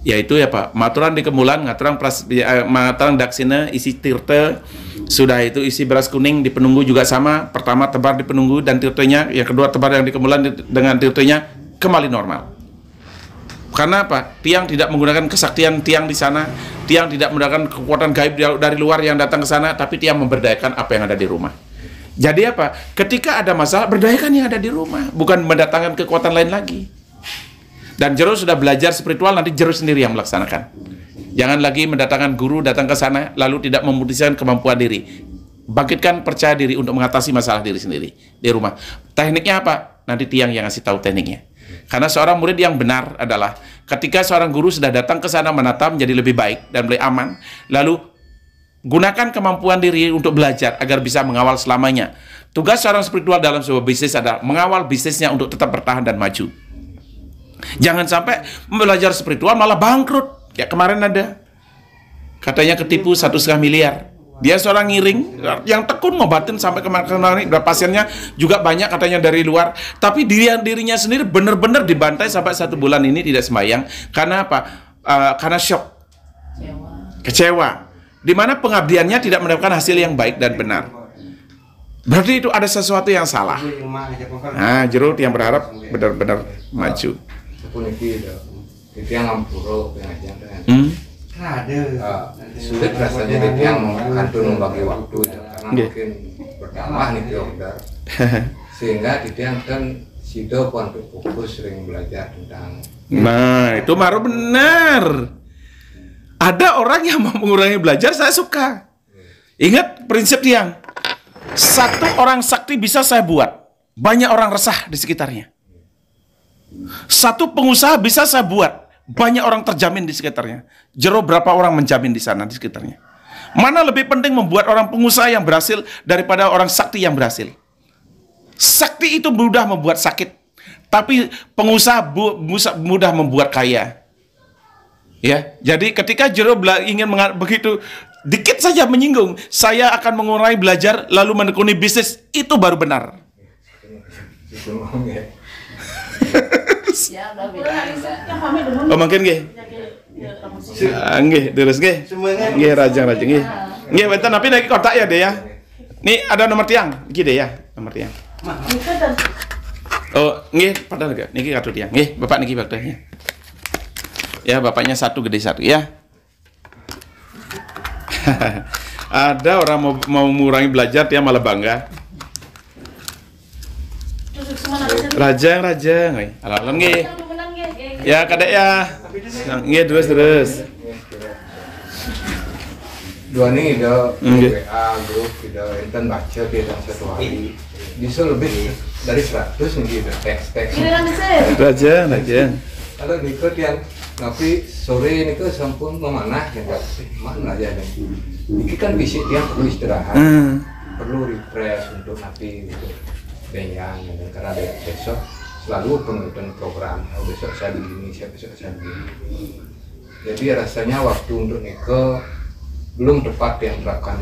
Speaker 2: yaitu ya Pak, maturan di kemulan, maturan daksina isi tirta, sudah itu isi beras kuning di penunggu juga sama, pertama tebar di penunggu dan tirtanya, yang kedua tebar yang di kemulan dengan tirtanya kembali normal. Karena apa? Tiang tidak menggunakan kesaktian tiang di sana, tiang tidak menggunakan kekuatan gaib dari luar yang datang ke sana, tapi tiang memberdayakan apa yang ada di rumah. Jadi apa? Ketika ada masalah, berdayakan yang ada di rumah, bukan mendatangkan kekuatan lain lagi. Dan Jero sudah belajar spiritual, nanti Jero sendiri yang melaksanakan. Jangan lagi mendatangkan guru datang ke sana, lalu tidak memutuskan kemampuan diri. Bangkitkan percaya diri untuk mengatasi masalah diri sendiri di rumah. Tekniknya apa? Nanti tiang yang ngasih tahu tekniknya. Karena seorang murid yang benar adalah ketika seorang guru sudah datang ke sana menata menjadi lebih baik dan lebih aman, lalu gunakan kemampuan diri untuk belajar agar bisa mengawal selamanya. Tugas seorang spiritual dalam sebuah bisnis adalah mengawal bisnisnya untuk tetap bertahan dan maju. Jangan sampai belajar spiritual malah bangkrut. Kayak kemarin ada, katanya ketipu 1,5 miliar. Dia seorang ngiring yang tekun ngobatin sampai kemarin pasiennya juga banyak katanya dari luar, tapi dirinya sendiri benar-benar dibantai sampai 1 bulan ini tidak sembahyang. Karena apa? Karena shock, kecewa, dimana pengabdiannya tidak mendapatkan hasil yang baik dan benar. Berarti itu ada sesuatu yang salah. Nah, Jero yang berharap benar-benar maju.
Speaker 1: Itu yang ngampuro sulit rasanya dia yang kantun membagi waktu ya, karena mungkin bertambah nih order sehingga dia kan sido untuk fokus sering belajar tentang.
Speaker 2: Nah itu baru benar. Ada orang yang mau mengurangi belajar, saya suka. Ingat prinsip tiang, satu orang sakti bisa saya buat banyak orang resah di sekitarnya. Satu pengusaha bisa saya buat banyak orang terjamin di sekitarnya. Jero berapa orang menjamin di sana di sekitarnya? Mana lebih penting membuat orang pengusaha yang berhasil daripada orang sakti yang berhasil? Sakti itu mudah membuat sakit, tapi pengusaha mudah membuat kaya. Ya, jadi ketika Jero ingin begitu dikit saja menyinggung, saya akan mengurangi belajar lalu menekuni bisnis, itu baru benar. Oh mungkin nggih. Nggih, terus nggih. Nggih rajang nggih. Nggih benten tapi lagi kotak ya deh ya. Nih ada nomor tiang, iki deh ya, nomor tiang. Oh, nggih padahal enggak. Niki kartu tiang. Nggih, Bapak niki baktanya. Ya, bapaknya satu gede satu ya. Ada orang mau mengurangi belajar dia malah bangga. Rajang, alam nggih. Ya, kadek ya. Nggih terus.
Speaker 1: Dua nih do WA grup do enten baca di dalam satu hari. Bisa lebih dari 100 nih do teks.
Speaker 2: Rajang.
Speaker 1: Kalau nikut yang tapi sore niku sampun memanah ya mana aja dan ini kan bisa dia perlu istirahat, perlu refresh untuk nanti gitu. Yang karena besok selalu penonton program, besok saya begini, besok saya begini. Jadi rasanya waktu untuk nikah belum tepat yang berlakukan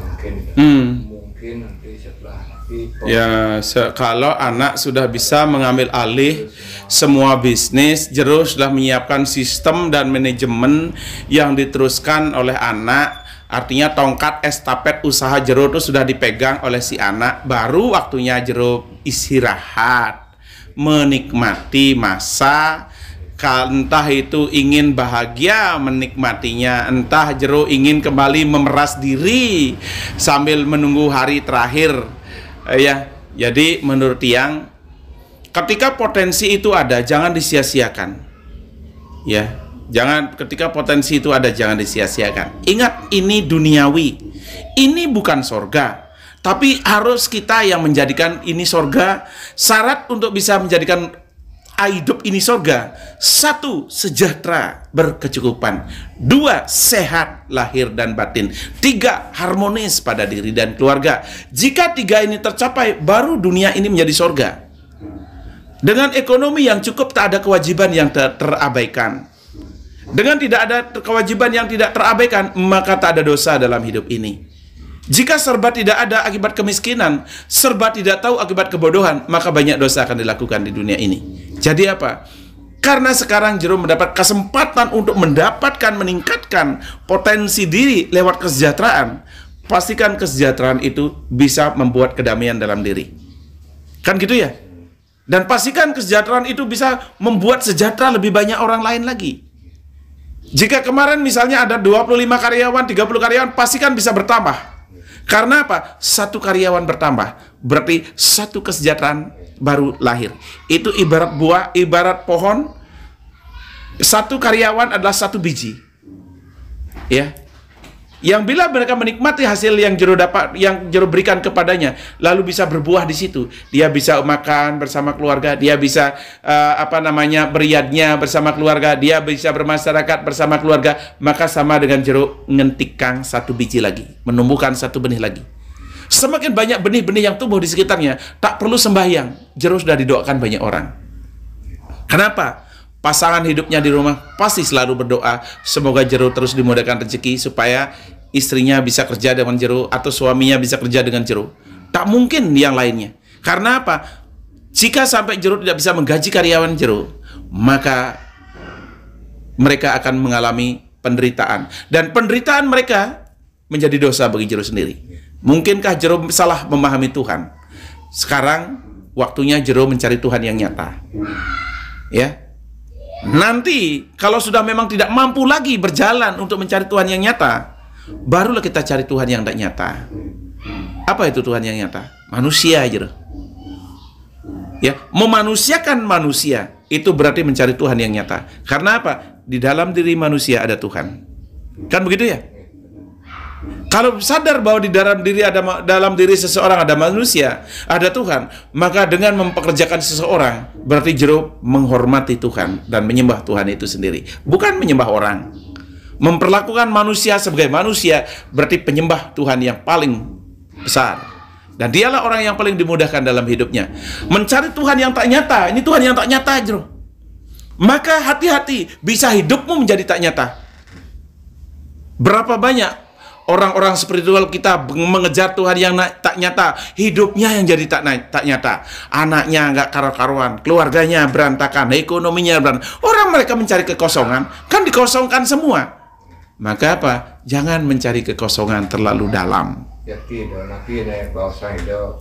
Speaker 1: mungkin nanti setelah nanti.
Speaker 2: Ya, kalau anak sudah bisa mengambil alih semua bisnis, Jero sudah menyiapkan sistem dan manajemen yang diteruskan oleh anak. Artinya tongkat estafet usaha Jero itu sudah dipegang oleh si anak. Baru waktunya Jero istirahat, menikmati masa. Entah itu ingin bahagia menikmatinya, entah Jero ingin kembali memeras diri sambil menunggu hari terakhir. Ya, jadi menurut tiang, ketika potensi itu ada, jangan disia-siakan. Ya. Jangan, ketika potensi itu ada, jangan disia-siakan. Ingat, ini duniawi, ini bukan sorga. Tapi harus kita yang menjadikan ini sorga. Syarat untuk bisa menjadikan hidup ini sorga: 1, sejahtera, berkecukupan; 2, sehat lahir dan batin; 3, harmonis pada diri dan keluarga. Jika 3 ini tercapai, baru dunia ini menjadi sorga. Dengan ekonomi yang cukup, tak ada kewajiban yang terabaikan. Dengan tidak ada kewajiban yang tidak terabaikan, maka tak ada dosa dalam hidup ini. Jika serba tidak ada akibat kemiskinan, serba tidak tahu akibat kebodohan, maka banyak dosa akan dilakukan di dunia ini. Jadi apa? Karena sekarang jero mendapat kesempatan untuk meningkatkan potensi diri lewat kesejahteraan. Pastikan kesejahteraan itu bisa membuat kedamaian dalam diri. Kan gitu ya? Dan pastikan kesejahteraan itu bisa membuat sejahtera lebih banyak orang lain lagi. Jika kemarin misalnya ada 25 karyawan, 30 karyawan, pastikan bisa bertambah. Karena apa? Satu karyawan bertambah, berarti satu kesejahteraan baru lahir. Itu ibarat buah, ibarat pohon, satu karyawan adalah satu biji. Ya. Yang bila mereka menikmati hasil yang jero berikan kepadanya, lalu bisa berbuah di situ. Dia bisa makan bersama keluarga, dia bisa beriadnya bersama keluarga, dia bisa bermasyarakat bersama keluarga, maka sama dengan jero ngentikang satu biji lagi, menumbuhkan satu benih lagi. Semakin banyak benih-benih yang tumbuh di sekitarnya, tak perlu sembahyang, jero sudah didoakan banyak orang. Kenapa? Pasangan hidupnya di rumah pasti selalu berdoa, semoga jero terus dimudahkan rezeki supaya istrinya bisa kerja dengan jero atau suaminya bisa kerja dengan jero. Tak mungkin yang lainnya. Karena apa? Jika sampai jero tidak bisa menggaji karyawan jero, maka mereka akan mengalami penderitaan. Dan penderitaan mereka menjadi dosa bagi jero sendiri. Mungkinkah jero salah memahami Tuhan? Sekarang waktunya jero mencari Tuhan yang nyata. Ya. Nanti kalau sudah memang tidak mampu lagi berjalan untuk mencari Tuhan yang nyata, barulah kita cari Tuhan yang tidak nyata. Apa itu Tuhan yang nyata? Manusia aja. Ya, memanusiakan manusia itu berarti mencari Tuhan yang nyata. Karena apa? Di dalam diri manusia ada Tuhan. Kan begitu ya? Kalau sadar bahwa di dalam diri seseorang ada manusia, ada Tuhan, maka dengan mempekerjakan seseorang berarti jero menghormati Tuhan dan menyembah Tuhan itu sendiri, bukan menyembah orang. Memperlakukan manusia sebagai manusia berarti penyembah Tuhan yang paling besar. Dan dialah orang yang paling dimudahkan dalam hidupnya. Mencari Tuhan yang tak nyata, ini Tuhan yang tak nyata jero. Maka hati-hati, bisa hidupmu menjadi tak nyata. Berapa banyak orang-orang spiritual kita mengejar Tuhan yang tak nyata, hidupnya yang jadi tak nyata. Anaknya nggak karu-karuan, keluarganya berantakan, ekonominya berantakan. Orang mereka mencari kekosongan, kan dikosongkan semua. Maka apa? Jangan mencari kekosongan terlalu dalam.
Speaker 1: Jadi nanti naik bahasa itu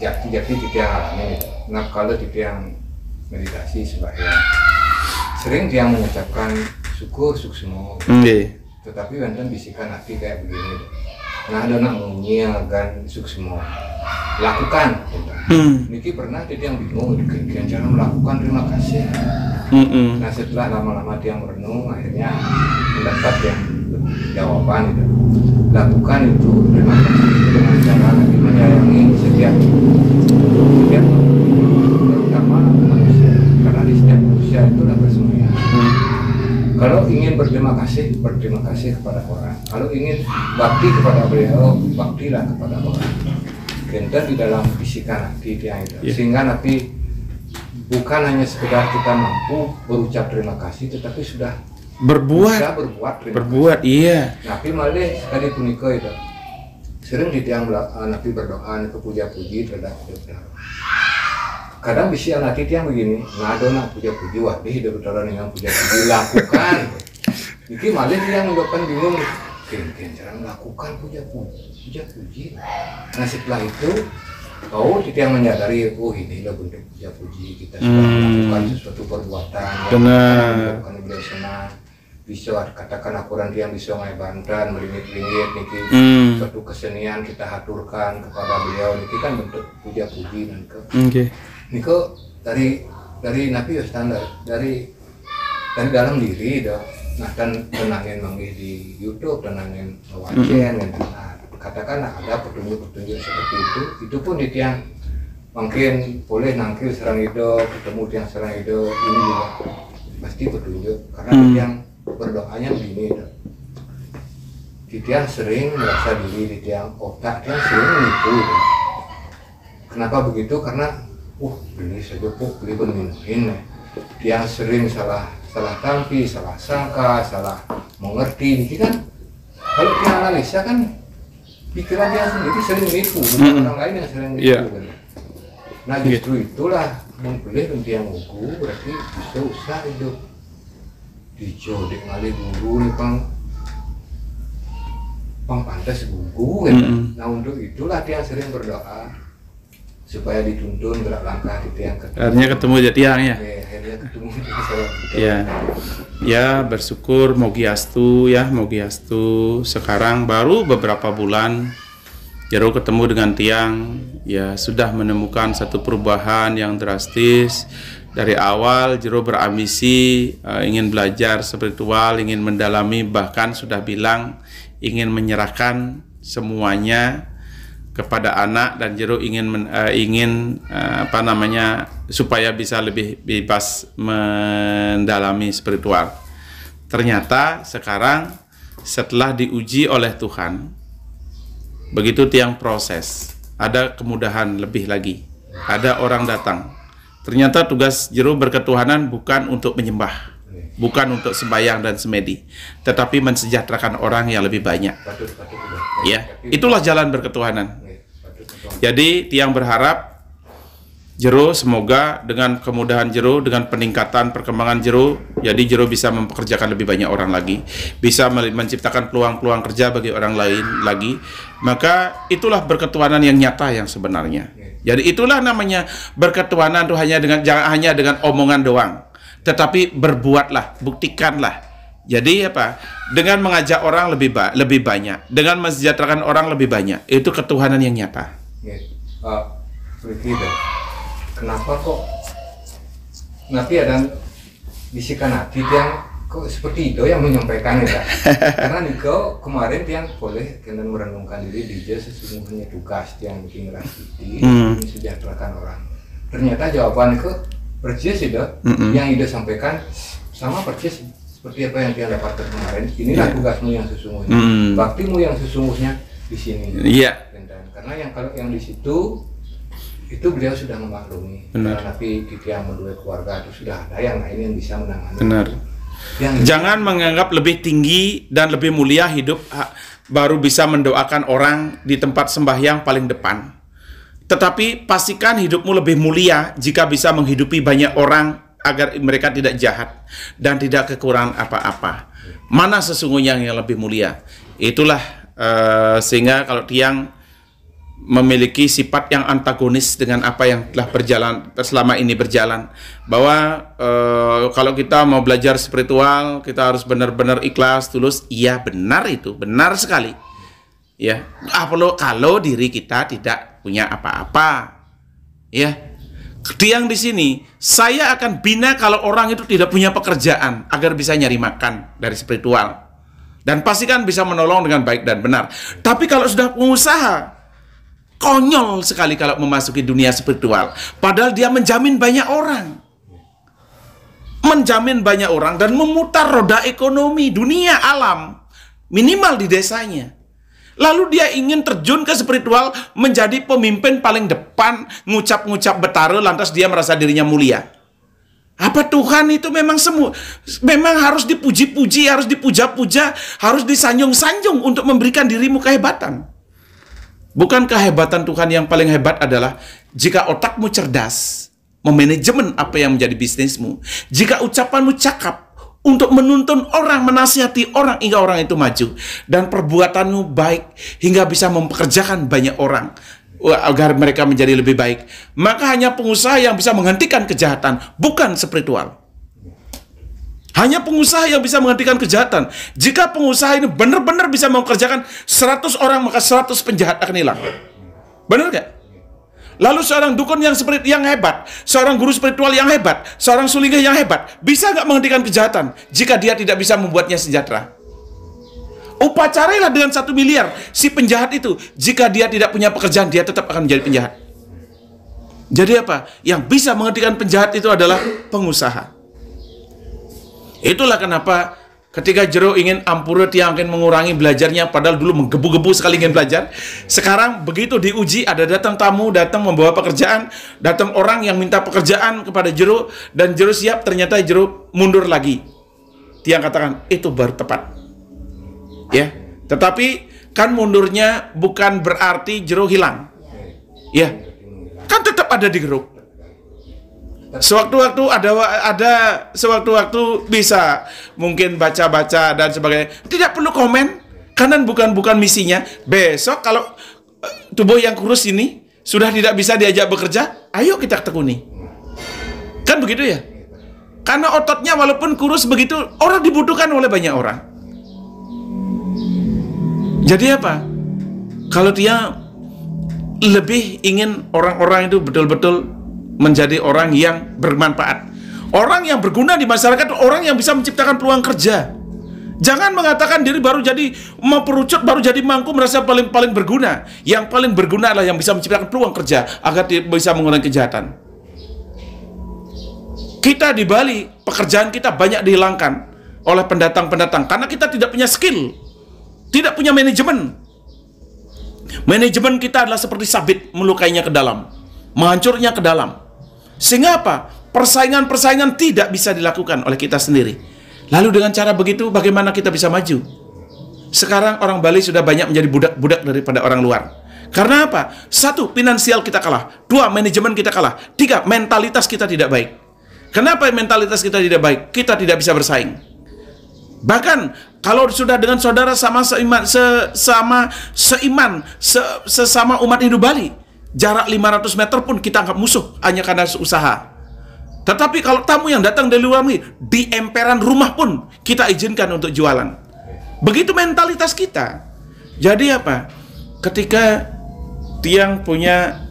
Speaker 1: jati di tiang alami. Nah kalau di tiang meditasi sebagian sering dia mengucapkan syukur semua. Tetapi wonten bisikan hati kayak begini. Nah ada nak menyiapkan semua. Lakukan. Niki pernah dia yang bingung dengan cara melakukan terima kasih. Nah setelah lama-lama dia merenung, akhirnya mendapat yang jawaban itu. Lakukan itu terima kasih itu dengan cara lebih menyayangi setiap terutama manusia. Karena di setiap manusia itulah kesemuanya. Kalau ingin berterima kasih kepada orang. Kalau ingin bakti kepada beliau, baktilah kepada orang. Dan di dalam bisikan hati dia itu. Sehingga nanti bukan hanya sekedar kita mampu berucap terima kasih, tetapi sudah berbuat iya. Nabi malah sekali punika itu sering di tiang Nabi berdoa ke puja-puji terhadap hidup. Kadang bisa nanti tiang begini, ngadona puja-puji, waduh hidup dengan puja-puji lakukan. Ini malah tiang menjawabkan bingung, cara melakukan puja-puji. Nah setelah itu kau tiang menyadari, oh inilah bentuk puja-puji, kita sudah melakukan sesuatu perbuatan yang menyebabkan beliau senang. Bisa katakan akuran tiang bisa ngai bantan, melingit-lingit niki suatu kesenian kita haturkan kepada beliau, niki kan bentuk puja-puji nanti. Niko dari Nabi ya standar dari dalam diri dah. Nah kan tenangin manggih di YouTube, tenangin wajen, nah, katakan ada petunjuk-petunjuk seperti itu pun di tiang mungkin boleh nangkil serang hidup, ketemu tiang serang hidup, ini juga pasti petunjuk karena tiang berdoanya begini dah. Tiang sering merasa diri, di tiang otak tiang sering menipu. Kenapa begitu? Karena beli saja beli berminuhin. Tiang sering salah tampi, salah sangka, salah mengerti. Ini kan kalau tiang analisa kan pikiran dia sendiri sering menipu, bukan orang lain yang sering menipu. Kan? Nah justru itulah boleh tiang buku berarti bisa usah hidup dijodek ngalih guru nih pang pantas buku ya. Nah untuk itulah tiang sering berdoa supaya dituntun gerak langkah di tiang ketemu.
Speaker 2: Akhirnya ketemu jadi tiang ya.
Speaker 1: Akhirnya ketemu
Speaker 2: Ya. Ya, bersyukur Mogiastu ya, Mogiastu. Sekarang baru beberapa bulan Jero ketemu dengan tiang, ya sudah menemukan satu perubahan yang drastis. Dari awal Jero berambisi ingin belajar spiritual, ingin mendalami, bahkan sudah bilang ingin menyerahkan semuanya kepada anak, dan Jero ingin supaya bisa lebih bebas mendalami spiritual. Ternyata sekarang setelah diuji oleh Tuhan, begitu tiang proses, ada kemudahan lebih lagi. Ada orang datang. Ternyata tugas Jero berketuhanan bukan untuk menyembah, bukan untuk sembahyang dan semedi, tetapi mensejahterakan orang yang lebih banyak. Ya, itulah jalan berketuhanan. Jadi tiang berharap Jero semoga dengan kemudahan Jero, dengan peningkatan perkembangan Jero, jadi Jero bisa mempekerjakan lebih banyak orang lagi, bisa menciptakan peluang-peluang kerja bagi orang lain lagi. Maka itulah berketuhanan yang nyata yang sebenarnya. Jadi itulah namanya berketuhanan itu jangan hanya dengan omongan doang, tetapi berbuatlah, buktikanlah. Jadi apa? Dengan mengajak orang lebih banyak, dengan mensejahterakan orang lebih banyak, itu ketuhanan yang nyata.
Speaker 1: Kenapa kok nanti ada bisikan hati yang kok seperti itu yang menyampaikan ya? Karena Niko kemarin yang boleh kalian merenungkan diri di sesungguhnya tugas yang bikin rasiti mensejahterakan orang. Ternyata jawaban ke persis itu yang Ida sampaikan sama persis seperti apa yang dia dapatkan kemarin. Inilah tugasmu yang sesungguhnya, baktimu yang sesungguhnya di sini. Karena kalau yang di situ itu beliau sudah memaklumi. Tapi kita yang mendua keluarga itu sudah ada yang lain yang bisa menangani.
Speaker 2: Benar. Jangan menganggap lebih tinggi dan lebih mulia hidup baru bisa mendoakan orang di tempat sembahyang paling depan. Tetapi pastikan hidupmu lebih mulia jika bisa menghidupi banyak orang agar mereka tidak jahat dan tidak kekurangan apa-apa. Mana sesungguhnya yang lebih mulia? Itulah sehingga kalau tiang memiliki sifat yang antagonis dengan apa yang telah selama ini berjalan, bahwa kalau kita mau belajar spiritual kita harus benar-benar ikhlas, tulus. Iya, benar, itu benar sekali ya. Kalau diri kita tidak punya apa-apa ya. Tiang di sini, saya akan bina kalau orang itu tidak punya pekerjaan agar bisa nyari makan dari spiritual, dan pastikan bisa menolong dengan baik dan benar. Tapi kalau sudah pengusaha, konyol sekali kalau memasuki dunia spiritual, padahal dia menjamin banyak orang dan memutar roda ekonomi dunia alam minimal di desanya. Lalu dia ingin terjun ke spiritual, menjadi pemimpin paling depan, ngucap-ngucap betara, lantas dia merasa dirinya mulia. Apa Tuhan itu memang memang harus dipuji-puji, harus dipuja-puja, harus disanjung-sanjung untuk memberikan dirimu kehebatan? Bukan kehebatan Tuhan yang paling hebat adalah jika otakmu cerdas, memanajemen apa yang menjadi bisnismu, jika ucapanmu cakap untuk menuntun orang, menasihati orang hingga orang itu maju, dan perbuatanmu baik hingga bisa mempekerjakan banyak orang agar mereka menjadi lebih baik, maka hanya pengusaha yang bisa menghentikan kejahatan, bukan spiritual. Hanya pengusaha yang bisa menghentikan kejahatan. Jika pengusaha ini benar-benar bisa mengerjakan 100 orang, maka 100 penjahat akan hilang. Benar gak? Lalu seorang dukun yang hebat, seorang guru spiritual yang hebat, seorang sulingah yang hebat, bisa nggak menghentikan kejahatan jika dia tidak bisa membuatnya sejahtera? Upacarailah dengan 1 miliar si penjahat itu, jika dia tidak punya pekerjaan, dia tetap akan menjadi penjahat. Jadi apa? Yang bisa menghentikan penjahat itu adalah pengusaha. Itulah kenapa ketika Jero ingin ampura tiang akan mengurangi belajarnya, padahal dulu menggebu-gebu sekali ingin belajar. Sekarang begitu diuji, ada datang tamu, datang membawa pekerjaan, datang orang yang minta pekerjaan kepada Jero, dan Jero siap, ternyata Jero mundur lagi. Tiang katakan, itu baru tepat. Ya, tetapi kan mundurnya bukan berarti Jero hilang. Ya, kan tetap ada di grup. Sewaktu-waktu ada sewaktu-waktu bisa mungkin baca-baca dan sebagainya. Tidak perlu komen, karena bukan misinya. Besok kalau tubuh yang kurus ini sudah tidak bisa diajak bekerja, ayo kita tekuni. Kan begitu ya? Karena ototnya walaupun kurus begitu, orang dibutuhkan oleh banyak orang. Jadi apa? Kalau dia lebih ingin orang-orang itu betul-betul menjadi orang yang bermanfaat, orang yang berguna di masyarakat, orang yang bisa menciptakan peluang kerja. Jangan mengatakan diri baru jadi memperucut, baru jadi mangku, merasa paling berguna. Yang paling berguna adalah yang bisa menciptakan peluang kerja agar bisa mengurangi kejahatan. Kita di Bali, pekerjaan kita banyak dihilangkan oleh pendatang-pendatang karena kita tidak punya skill, tidak punya manajemen. Manajemen kita adalah seperti sabit, melukainya ke dalam, menghancurnya ke dalam. Sehingga apa? Persaingan-persaingan tidak bisa dilakukan oleh kita sendiri. Lalu dengan cara begitu, bagaimana kita bisa maju? Sekarang orang Bali sudah banyak menjadi budak-budak daripada orang luar. Karena apa? Satu, finansial kita kalah. Dua, manajemen kita kalah. Tiga, mentalitas kita tidak baik. Kenapa mentalitas kita tidak baik? Kita tidak bisa bersaing. Bahkan kalau sudah dengan saudara sesama umat Hindu Bali, jarak 500 meter pun kita anggap musuh hanya karena usaha. Tetapi kalau tamu yang datang dari luar negeri, di emperan rumah pun kita izinkan untuk jualan. Begitu mentalitas kita. Jadi apa? Ketika Tiang punya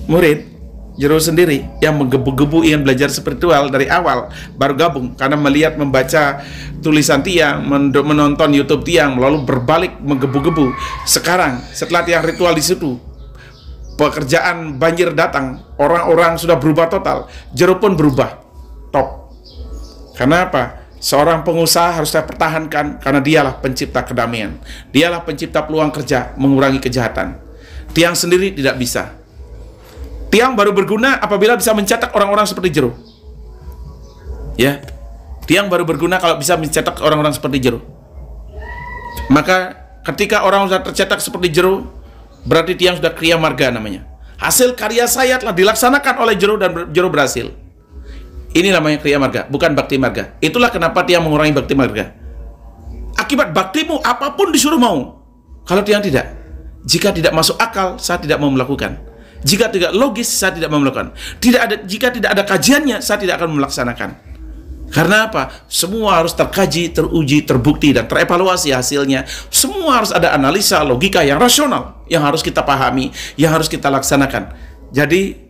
Speaker 2: murid Jero sendiri yang menggebu-gebu ingin belajar spiritual dari awal, baru gabung karena melihat membaca tulisan Tiang, menonton YouTube Tiang, lalu berbalik menggebu-gebu. Sekarang setelah Tiang ritual di situ, pekerjaan banjir datang, orang-orang sudah berubah total, Jero pun berubah top. Karena apa? Seorang pengusaha harus saya pertahankan karena dialah pencipta kedamaian, dialah pencipta peluang kerja, mengurangi kejahatan. Tiang sendiri tidak bisa. Tiang baru berguna apabila bisa mencetak orang-orang seperti Jero. Ya, Tiang baru berguna kalau bisa mencetak orang-orang seperti Jero. Maka ketika orang sudah tercetak seperti Jero, berarti Tiang sudah kriya marga namanya. Hasil karya saya telah dilaksanakan oleh Jero dan Jero berhasil. Ini namanya kriya marga, bukan bakti marga. Itulah kenapa Tiang mengurangi bakti marga. Akibat baktimu apapun disuruh mau. Kalau Tiang tidak, jika tidak masuk akal, saya tidak mau melakukan. Jika tidak logis, saya tidak mau melakukan. Jika tidak ada kajiannya, saya tidak akan melaksanakan. Karena apa? Semua harus terkaji, teruji, terbukti, dan terevaluasi hasilnya. Semua harus ada analisa, logika yang rasional, yang harus kita pahami, yang harus kita laksanakan. Jadi,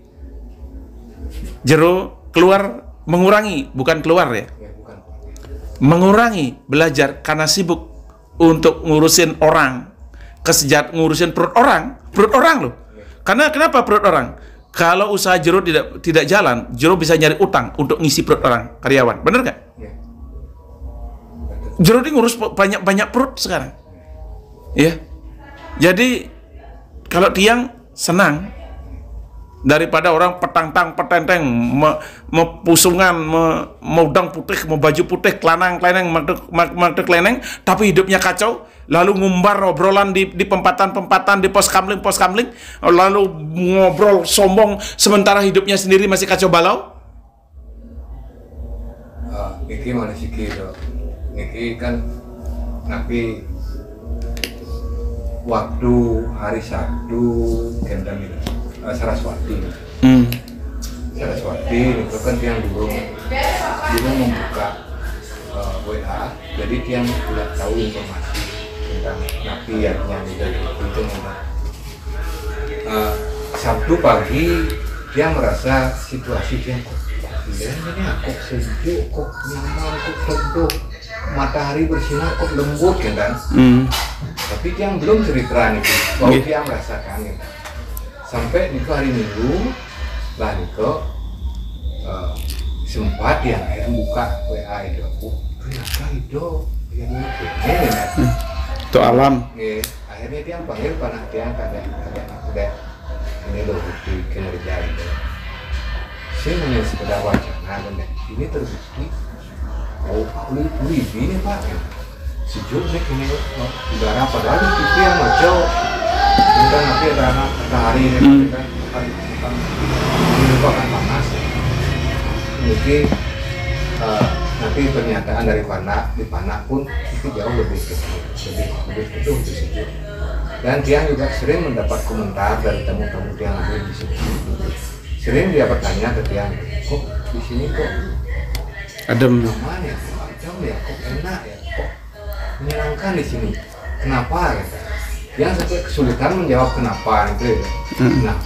Speaker 2: Jero keluar mengurangi, bukan keluar ya. Mengurangi belajar karena sibuk untuk ngurusin orang, ngurusin perut orang loh. Karena kenapa perut orang? Kalau usaha Jero tidak jalan, Jero bisa nyari utang untuk ngisi perut orang karyawan, bener nggak? Jero ini ngurus banyak perut sekarang, ya. Jadi kalau Tiang senang daripada orang petenteng, pusungan, mau udang putih, mau baju putih, kelanang-keleneng, madek keleneng, tapi hidupnya kacau, lalu ngumbar obrolan di pempatan, di pos kamling, lalu ngobrol sombong, sementara hidupnya sendiri masih kacau balau.
Speaker 1: Iki mana sih kira? Iki kan nabi waktu hari Sabtu kendan itu. Saraswati. Saraswati itu kan Tiang dulu membuka WA, jadi Tiang tidak tahu informasi tentang napi yang itu Sabtu pagi Tiang merasa situasi Tiang kok sejuk, kok nyaman, kok teduh, matahari bersinar, kok lembut kan. Tapi Tiang belum cerita itu, bahwa Tiang merasakan gitu. Sampai di hari Minggu lah itu sempat yang buka WA itu, ternyata itu yang
Speaker 2: itu alam.
Speaker 1: Akhirnya dia panggil panas Tiang ada ini loh bukti kinerja itu. Saya hanya sekedar wacana dan ini terbukti. Lebih ini Pak, sejuk nih ini udara padahal itu yang macam. Kemudian nanti ada matahari ini kan ini akan panas. mungkin nanti pernyataan dari di Panak pun itu jauh lebih betul di situ. Dan Tiang juga sering mendapat komentar dari tamu-tamu Tiang lebih di situ. Sering dia bertanya ke Tiang, kok di sini kok
Speaker 2: adem,
Speaker 1: aman ya, kok adem ya, kok enak ya, kok menyenangkan di sini. Kenapa? Gitu. Tiang sampai kesulitan menjawab kenapa itu. Nah,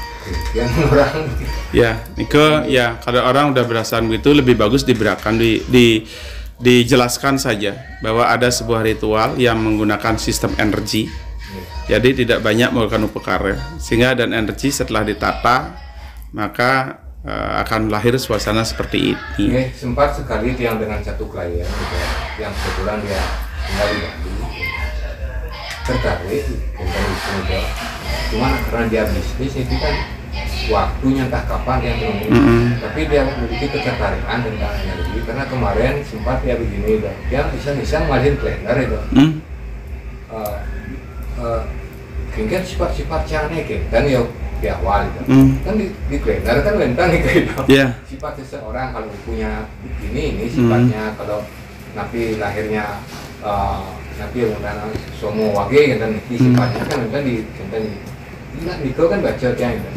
Speaker 1: yang orang
Speaker 2: ya, Niko, ya kalau orang udah berasakan begitu lebih bagus diberikan dijelaskan saja bahwa ada sebuah ritual yang menggunakan sistem energi. Jadi tidak banyak melakukan upekara, sehingga dan energi setelah ditata maka akan lahir suasana seperti ini.
Speaker 1: Sempat sekali Tiang dengan satu klien gitu, yang kebetulan dia tinggal di Bali, tertarik dengan itu. Cuma karena dia bisnis itu kan waktunya entah kapan dia menunggu, tapi dia memiliki ketertarikan tentang energi karena kemarin sempat dia begini, dia bisa ngalihin kalender itu. Mungkin sifat-sifat canggih kan ya di awal itu. Kan di kalender kan lentang gitu. Sifat seseorang kalau punya ini sifatnya, kalau napi lahirnya napi yang semua wage kan sifatnya kan di Niko kan baca Tiang kan.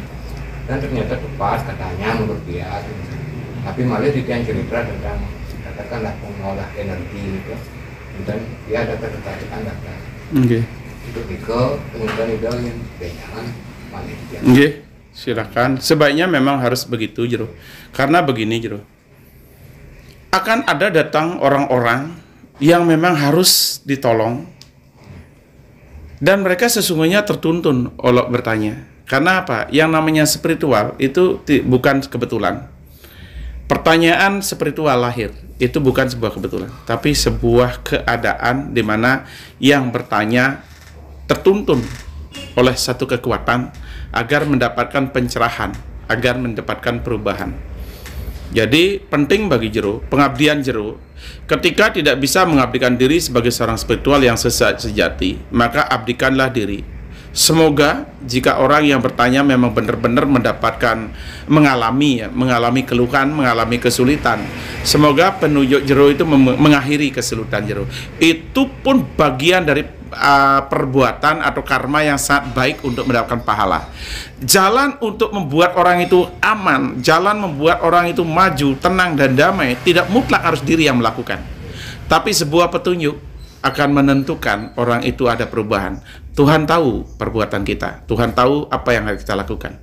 Speaker 1: Dan ternyata tepat katanya menurut dia, tapi malah di Tiang cerita tentang katakanlah pengolah energi gitu, dan dia ada ketertarikan datang. Itu Niko kemudian itu yang jangan malah.
Speaker 2: Silakan. Sebaiknya memang harus begitu Jero. Karena begini Jero, akan ada datang orang-orang yang memang harus ditolong, dan mereka sesungguhnya tertuntun oleh bertanya. Karena apa? Yang namanya spiritual itu bukan kebetulan. Pertanyaan spiritual lahir itu bukan sebuah kebetulan, tapi sebuah keadaan di mana yang bertanya tertuntun oleh satu kekuatan agar mendapatkan pencerahan, agar mendapatkan perubahan. Jadi penting bagi Jero, pengabdian Jero, ketika tidak bisa mengabdikan diri sebagai seorang spiritual yang sejati, maka abdikanlah diri. Semoga jika orang yang bertanya memang benar-benar mendapatkan mengalami keluhan, mengalami kesulitan, semoga penunjuk Jero itu mengakhiri kesulitan Jero. Itu pun bagian dari perbuatan atau karma yang sangat baik untuk mendapatkan pahala. Jalan untuk membuat orang itu aman, jalan membuat orang itu maju, tenang dan damai, tidak mutlak harus diri yang melakukan, tapi sebuah petunjuk akan menentukan orang itu ada perubahan. Tuhan tahu perbuatan kita, Tuhan tahu apa yang harus kita lakukan.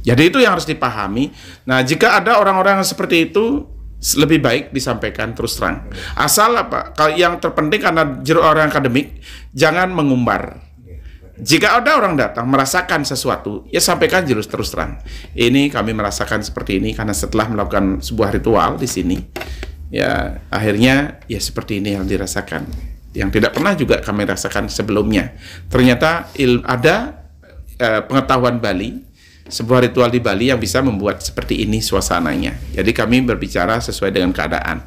Speaker 2: Jadi itu yang harus dipahami. Nah, jika ada orang-orang yang seperti itu, lebih baik disampaikan terus terang. Asal apa? Kalau yang terpenting karena Jero orang akademik, jangan mengumbar. Jika ada orang datang merasakan sesuatu, ya sampaikan Jero terus terang. Ini kami merasakan seperti ini karena setelah melakukan sebuah ritual di sini, ya akhirnya ya seperti ini yang dirasakan. Yang tidak pernah juga kami rasakan sebelumnya. Ternyata ada pengetahuan Bali, sebuah ritual di Bali yang bisa membuat seperti ini suasananya. Jadi kami berbicara sesuai dengan keadaan.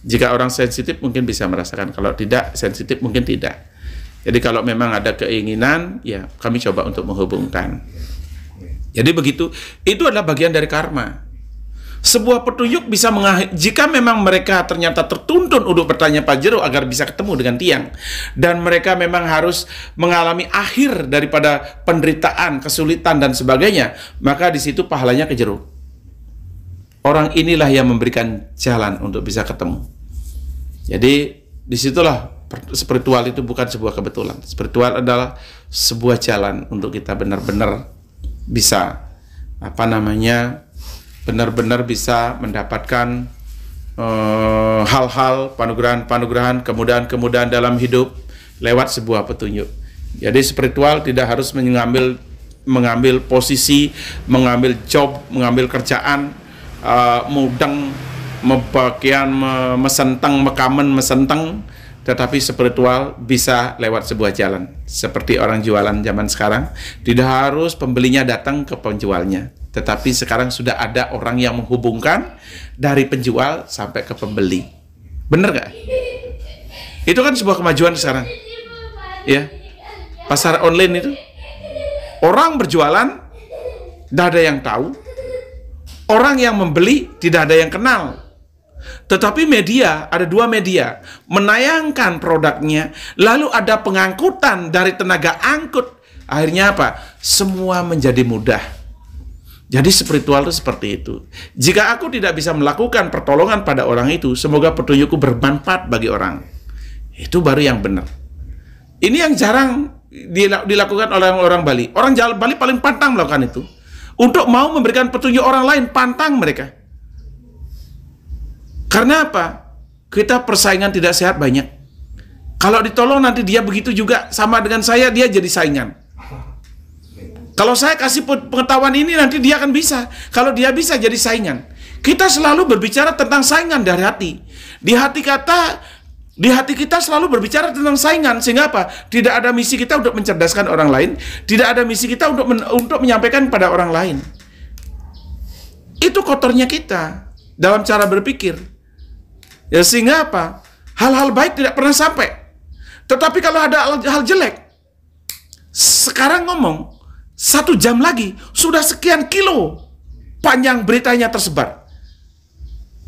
Speaker 2: Jika orang sensitif mungkin bisa merasakan, kalau tidak sensitif mungkin tidak. Jadi kalau memang ada keinginan, ya kami coba untuk menghubungkan. Jadi begitu, itu adalah bagian dari karma. Sebuah petunjuk bisa jika memang mereka ternyata tertuntun untuk bertanya Pak Jero agar bisa ketemu dengan Tiang, dan mereka memang harus mengalami akhir daripada penderitaan, kesulitan dan sebagainya, maka di situ pahalanya ke Jero. Orang inilah yang memberikan jalan untuk bisa ketemu. Jadi disitulah spiritual itu bukan sebuah kebetulan. Spiritual adalah sebuah jalan untuk kita benar-benar bisa benar-benar bisa mendapatkan hal-hal, panugrahan-panugrahan, kemudahan-kemudahan dalam hidup lewat sebuah petunjuk. Jadi spiritual tidak harus mengambil posisi, mengambil job, mengambil kerjaan, mudeng, membagian, mesenteng, mesenteng, tetapi spiritual bisa lewat sebuah jalan. Seperti orang jualan zaman sekarang, tidak harus pembelinya datang ke penjualnya, tetapi sekarang sudah ada orang yang menghubungkan dari penjual sampai ke pembeli. Bener nggak? Itu kan sebuah kemajuan sekarang. Ya, pasar online itu orang berjualan, tidak ada yang tahu. Orang yang membeli tidak ada yang kenal. Tetapi media, ada dua media, menayangkan produknya, lalu ada pengangkutan dari tenaga angkut. Akhirnya apa? Semua menjadi mudah. Jadi spiritual itu seperti itu. Jika aku tidak bisa melakukan pertolongan pada orang itu, semoga petunjukku bermanfaat bagi orang. Itu baru yang benar. Ini yang jarang dilakukan oleh orang Bali. Orang Bali paling pantang melakukan itu. Untuk mau memberikan petunjuk orang lain, pantang mereka. Karena apa? Kita persaingan tidak sehat banyak. Kalau ditolong nanti dia begitu juga sama dengan saya, dia jadi saingan. Kalau saya kasih pengetahuan ini, nanti dia akan bisa. Kalau dia bisa, jadi saingan. Kita selalu berbicara tentang saingan dari hati. Di hati kita selalu berbicara tentang saingan. Sehingga apa? Tidak ada misi kita untuk mencerdaskan orang lain. Tidak ada misi kita untuk menyampaikan pada orang lain. Itu kotornya kita dalam cara berpikir. Ya, sehingga apa? Hal-hal baik tidak pernah sampai. Tetapi kalau ada hal jelek, sekarang ngomong 1 jam lagi sudah sekian kilo panjang beritanya tersebar.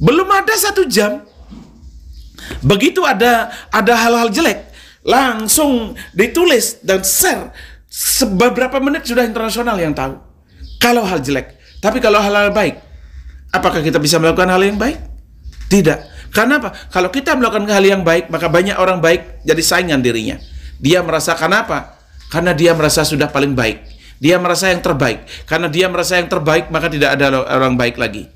Speaker 2: Belum ada 1 jam, begitu ada hal-hal jelek, langsung ditulis dan share. Beberapa menit sudah internasional yang tahu. Kalau hal jelek. Tapi kalau hal-hal baik, apakah kita bisa melakukan hal yang baik? Tidak. Karena apa? Kalau kita melakukan hal yang baik, maka banyak orang baik jadi saingan dirinya. Dia merasa, karena apa? Karena dia merasa sudah paling baik. Dia merasa yang terbaik. Karena dia merasa yang terbaik, maka tidak ada orang baik lagi.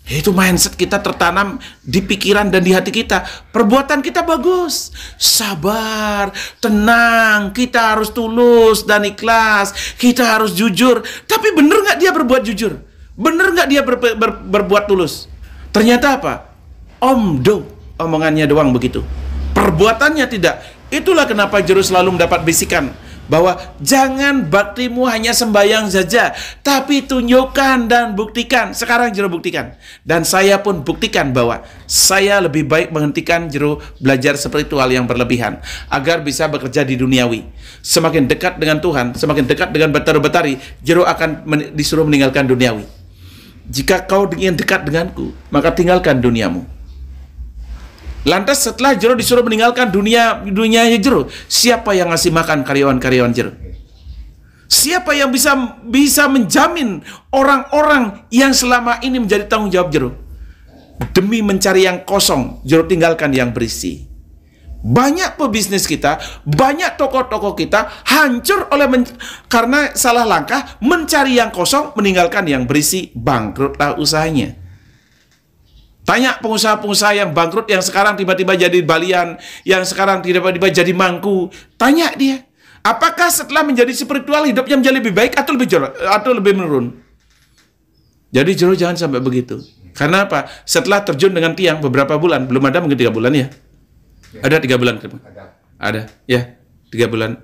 Speaker 2: Itu mindset kita tertanam di pikiran dan di hati kita. Perbuatan kita bagus, sabar, tenang, kita harus tulus dan ikhlas, kita harus jujur. Tapi benar nggak dia berbuat jujur? Benar nggak dia berbuat tulus? Ternyata apa? Omongannya doang begitu. Perbuatannya tidak. Itulah kenapa Jero selalu mendapat bisikan bahwa jangan baktimu hanya sembahyang saja, tapi tunjukkan dan buktikan. Sekarang Jero buktikan, dan saya pun buktikan bahwa saya lebih baik menghentikan Jero belajar spiritual yang berlebihan agar bisa bekerja di duniawi. Semakin dekat dengan Tuhan, semakin dekat dengan Betari, Jero akan disuruh meninggalkan duniawi. Jika kau ingin dekat denganku, maka tinggalkan duniamu. Lantas setelah Jero disuruh meninggalkan dunianya Jero, siapa yang ngasih makan karyawan-karyawan Jero? Siapa yang bisa menjamin orang-orang yang selama ini menjadi tanggung jawab Jero? Demi mencari yang kosong, Jero tinggalkan yang berisi. Banyak pebisnis kita, banyak toko-toko kita hancur karena salah langkah, mencari yang kosong, meninggalkan yang berisi, bangkrutlah usahanya. Tanya pengusaha-pengusaha yang bangkrut, yang sekarang tiba-tiba jadi balian, yang sekarang tiba-tiba jadi mangku. Tanya dia, apakah setelah menjadi spiritual hidupnya menjadi lebih baik atau lebih menurun? Jadi Jero jangan sampai begitu. Karena apa? Setelah terjun dengan tiang beberapa bulan, belum ada mungkin 3 bulan ya? Ada 3 bulan? Ada, ya 3 bulan.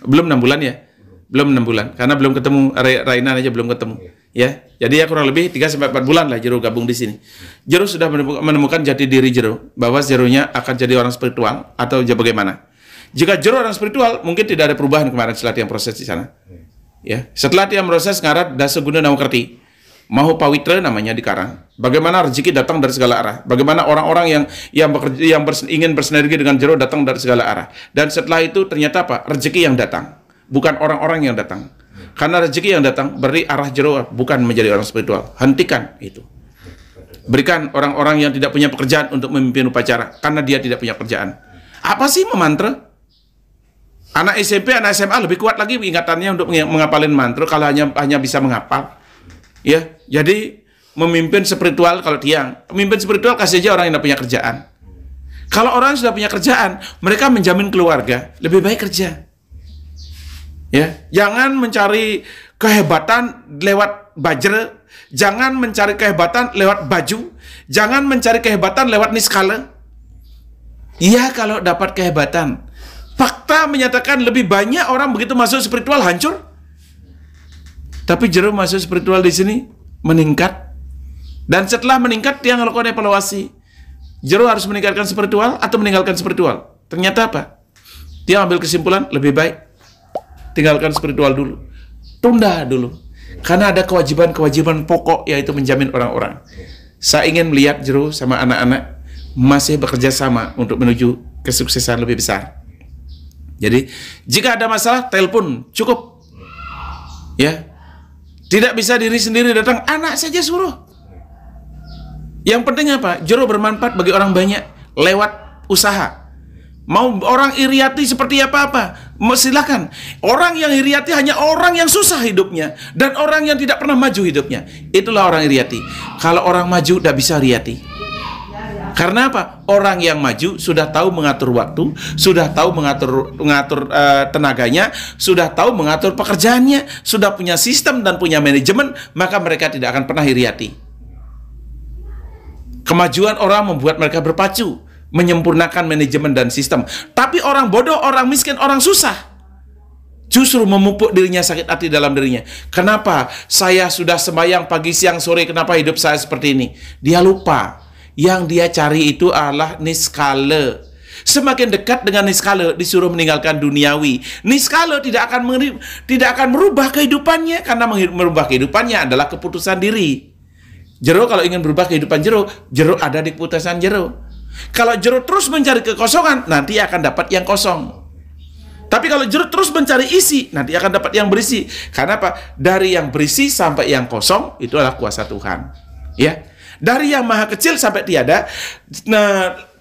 Speaker 2: Belum 6 bulan ya? Belum 6 bulan, karena belum ketemu, Rainan aja belum ketemu. Ya, jadi ya kurang lebih 3-4 bulan lah Jero gabung di sini. Jero sudah menemukan jati diri Jero, bahwa Jeronya akan jadi orang spiritual atau bagaimana. Jika Jero orang spiritual, mungkin tidak ada perubahan kemarin setelah dia proses di sana. Ya, setelah dia proses ngarat Daseguna Nawakerti, Mahu Pawitra namanya di Karang. Bagaimana rezeki datang dari segala arah. Bagaimana orang-orang yang ingin bersinergi dengan Jero datang dari segala arah. Dan setelah itu ternyata apa? Rezeki yang datang, bukan orang-orang yang datang. Karena rezeki yang datang berarti arah Jero bukan menjadi orang spiritual. Hentikan itu. Berikan orang-orang yang tidak punya pekerjaan untuk memimpin upacara karena dia tidak punya pekerjaan. Apa sih memantra? Anak SMP, anak SMA lebih kuat lagi ingatannya untuk menghafalin mantra kalau hanya bisa menghafal. Ya, jadi memimpin spiritual kalau tiang, memimpin spiritual kasih aja orang yang tidak punya kerjaan. Kalau orang yang sudah punya kerjaan, mereka menjamin keluarga, lebih baik kerja. Ya, jangan mencari kehebatan lewat bajre, jangan mencari kehebatan lewat baju, jangan mencari kehebatan lewat niskala. Iya, kalau dapat kehebatan. Fakta menyatakan lebih banyak orang begitu masuk spiritual hancur. Tapi Jero masuk spiritual di sini meningkat. Dan setelah meningkat dia melakukan evaluasi. Jero harus meningkatkan spiritual atau meninggalkan spiritual? Ternyata apa? Dia ambil kesimpulan lebih baik tinggalkan spiritual dulu. Tunda dulu. Karena ada kewajiban-kewajiban pokok, yaitu menjamin orang-orang. Saya ingin melihat Jero sama anak-anak masih bekerja sama untuk menuju kesuksesan lebih besar. Jadi, jika ada masalah, telepon, cukup. Ya. Tidak bisa diri sendiri datang, anak saja suruh. Yang penting apa? Jero bermanfaat bagi orang banyak lewat usaha. Mau orang iriati seperti apa-apa, silakan. Orang yang iriati hanya orang yang susah hidupnya dan orang yang tidak pernah maju hidupnya. Itulah orang iriati. Kalau orang maju tidak bisa riati. Karena apa? Orang yang maju sudah tahu mengatur waktu, sudah tahu mengatur tenaganya, sudah tahu mengatur pekerjaannya, sudah punya sistem dan punya manajemen, maka mereka tidak akan pernah iriati. Kemajuan orang membuat mereka berpacu, menyempurnakan manajemen dan sistem. Tapi orang bodoh, orang miskin, orang susah justru memupuk dirinya, sakit hati dalam dirinya. Kenapa saya sudah sembahyang pagi, siang, sore, kenapa hidup saya seperti ini? Dia lupa yang dia cari itu adalah niskala. Semakin dekat dengan niskala, disuruh meninggalkan duniawi. Niskala tidak akan merubah kehidupannya, karena merubah kehidupannya adalah keputusan diri. Jero kalau ingin berubah kehidupan Jero ada di keputusan Jero. Kalau Jero terus mencari kekosongan, nanti akan dapat yang kosong. Tapi kalau Jero terus mencari isi, nanti akan dapat yang berisi. Karena apa? Dari yang berisi sampai yang kosong, itu adalah kuasa Tuhan. Ya, dari yang maha kecil sampai tiada,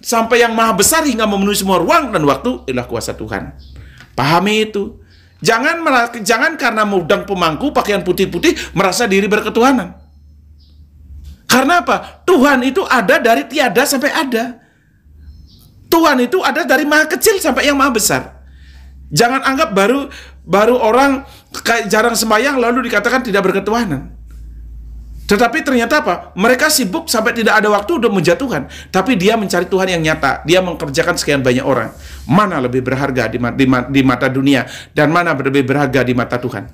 Speaker 2: sampai yang maha besar hingga memenuhi semua ruang dan waktu, itulah kuasa Tuhan. Pahami itu. Jangan karena mudang pemangku, pakaian putih-putih, merasa diri berketuhanan. Karena apa? Tuhan itu ada dari tiada sampai ada. Tuhan itu ada dari maha kecil sampai yang maha besar. Jangan anggap baru orang jarang sembahyang lalu dikatakan tidak berketuhanan. Tetapi ternyata apa? Mereka sibuk sampai tidak ada waktu untuk memuja Tuhan. Tapi dia mencari Tuhan yang nyata. Dia mengerjakan sekian banyak orang. Mana lebih berharga di mata dunia dan mana lebih berharga di mata Tuhan?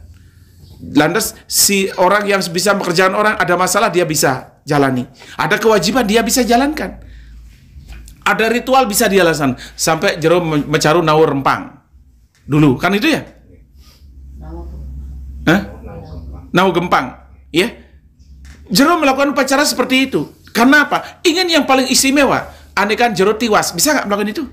Speaker 2: Lantas si orang yang bisa pekerjaan orang ada masalah, dia bisa jalani. Ada kewajiban, dia bisa jalankan. Ada ritual, bisa dia laksanakan. Sampai Jero mencaru nawur rempang dulu, kan itu ya? Nau gempang, ya. Jero melakukan upacara seperti itu. Karena apa? Ingin yang paling istimewa. Andaikan Jero tiwas, bisa nggak melakukan itu?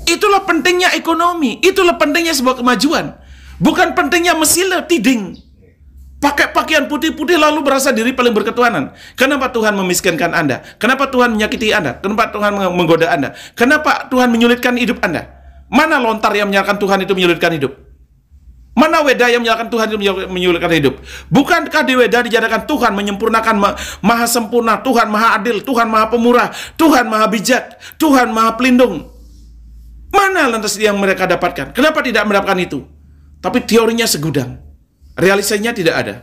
Speaker 2: Itulah pentingnya ekonomi. Itulah pentingnya sebuah kemajuan. Bukan pentingnya mesila tiding. Pakai pakaian putih-putih lalu berasa diri paling berketuhanan. Kenapa Tuhan memiskinkan Anda? Kenapa Tuhan menyakiti Anda? Kenapa Tuhan menggoda Anda? Kenapa Tuhan menyulitkan hidup Anda? Mana lontar yang menyalahkan Tuhan itu menyulitkan hidup? Mana weda yang menyalahkan Tuhan itu menyulitkan hidup? Bukankah di weda dijadikan Tuhan menyempurnakan, maha sempurna, Tuhan maha adil, Tuhan maha pemurah, Tuhan maha bijak, Tuhan maha pelindung? Mana lantas yang mereka dapatkan? Kenapa tidak mendapatkan itu? Tapi teorinya segudang, realisasinya tidak ada.